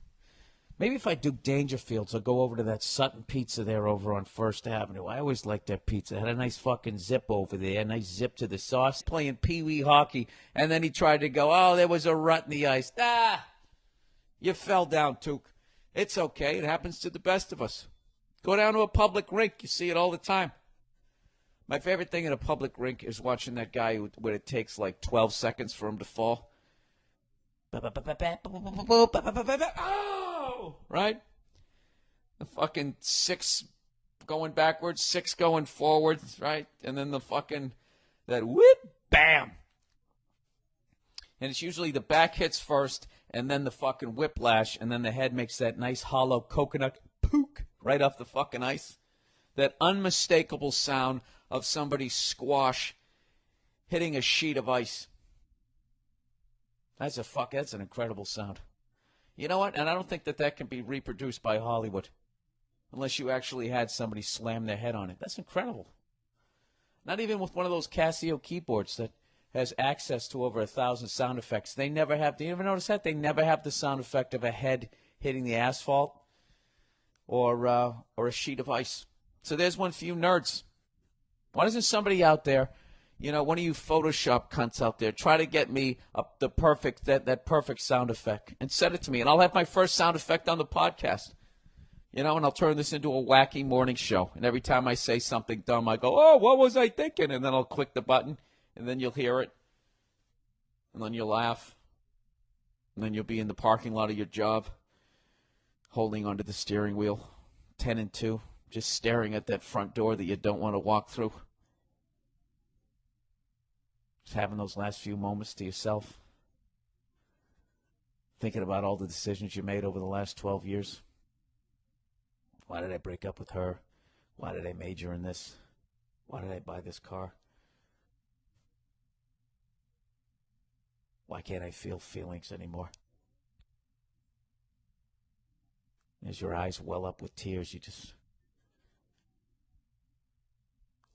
Maybe if I do Dangerfields, I'll go over to that Sutton Pizza there over on First Avenue. I always liked that pizza. It had a nice fucking zip over there, a nice zip to the sauce. Playing pee-wee hockey, and then he tried to go, oh, there was a rut in the ice. You fell down, Took. It's okay. It happens to the best of us. Go down to a public rink. You see it all the time. My favorite thing in a public rink is watching that guy when it takes like 12 seconds for him to fall. Oh! Right? The fucking 6 going backwards, 6 going forwards, right? And then that whip, bam! And it's usually the back hits first, and then the fucking whiplash, and then the head makes that nice hollow coconut pook right off the fucking ice. That unmistakable sound of somebody's squash hitting a sheet of ice. That's an incredible sound. You know what? And I don't think that can be reproduced by Hollywood unless you actually had somebody slam their head on it. That's incredible. Not even with one of those Casio keyboards that has access to over 1,000 sound effects. They never have. Do you ever notice that? They never have the sound effect of a head hitting the asphalt or a sheet of ice. So there's one for you nerds. Why doesn't somebody out there, one of you Photoshop cunts out there, try to get me the perfect that perfect sound effect and send it to me, and I'll have my first sound effect on the podcast. And I'll turn this into a wacky morning show. And every time I say something dumb, I go, oh, what was I thinking? And then I'll click the button, and then you'll hear it, and then you'll laugh, and then you'll be in the parking lot of your job, holding onto the steering wheel, 10 and 2. Just staring at that front door that you don't want to walk through. Just having those last few moments to yourself. Thinking about all the decisions you made over the last 12 years. Why did I break up with her? Why did I major in this? Why did I buy this car? Why can't I feel feelings anymore? As your eyes well up with tears, you just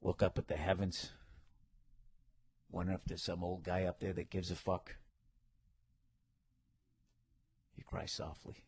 look up at the heavens, wonder if there's some old guy up there that gives a fuck. You cry softly.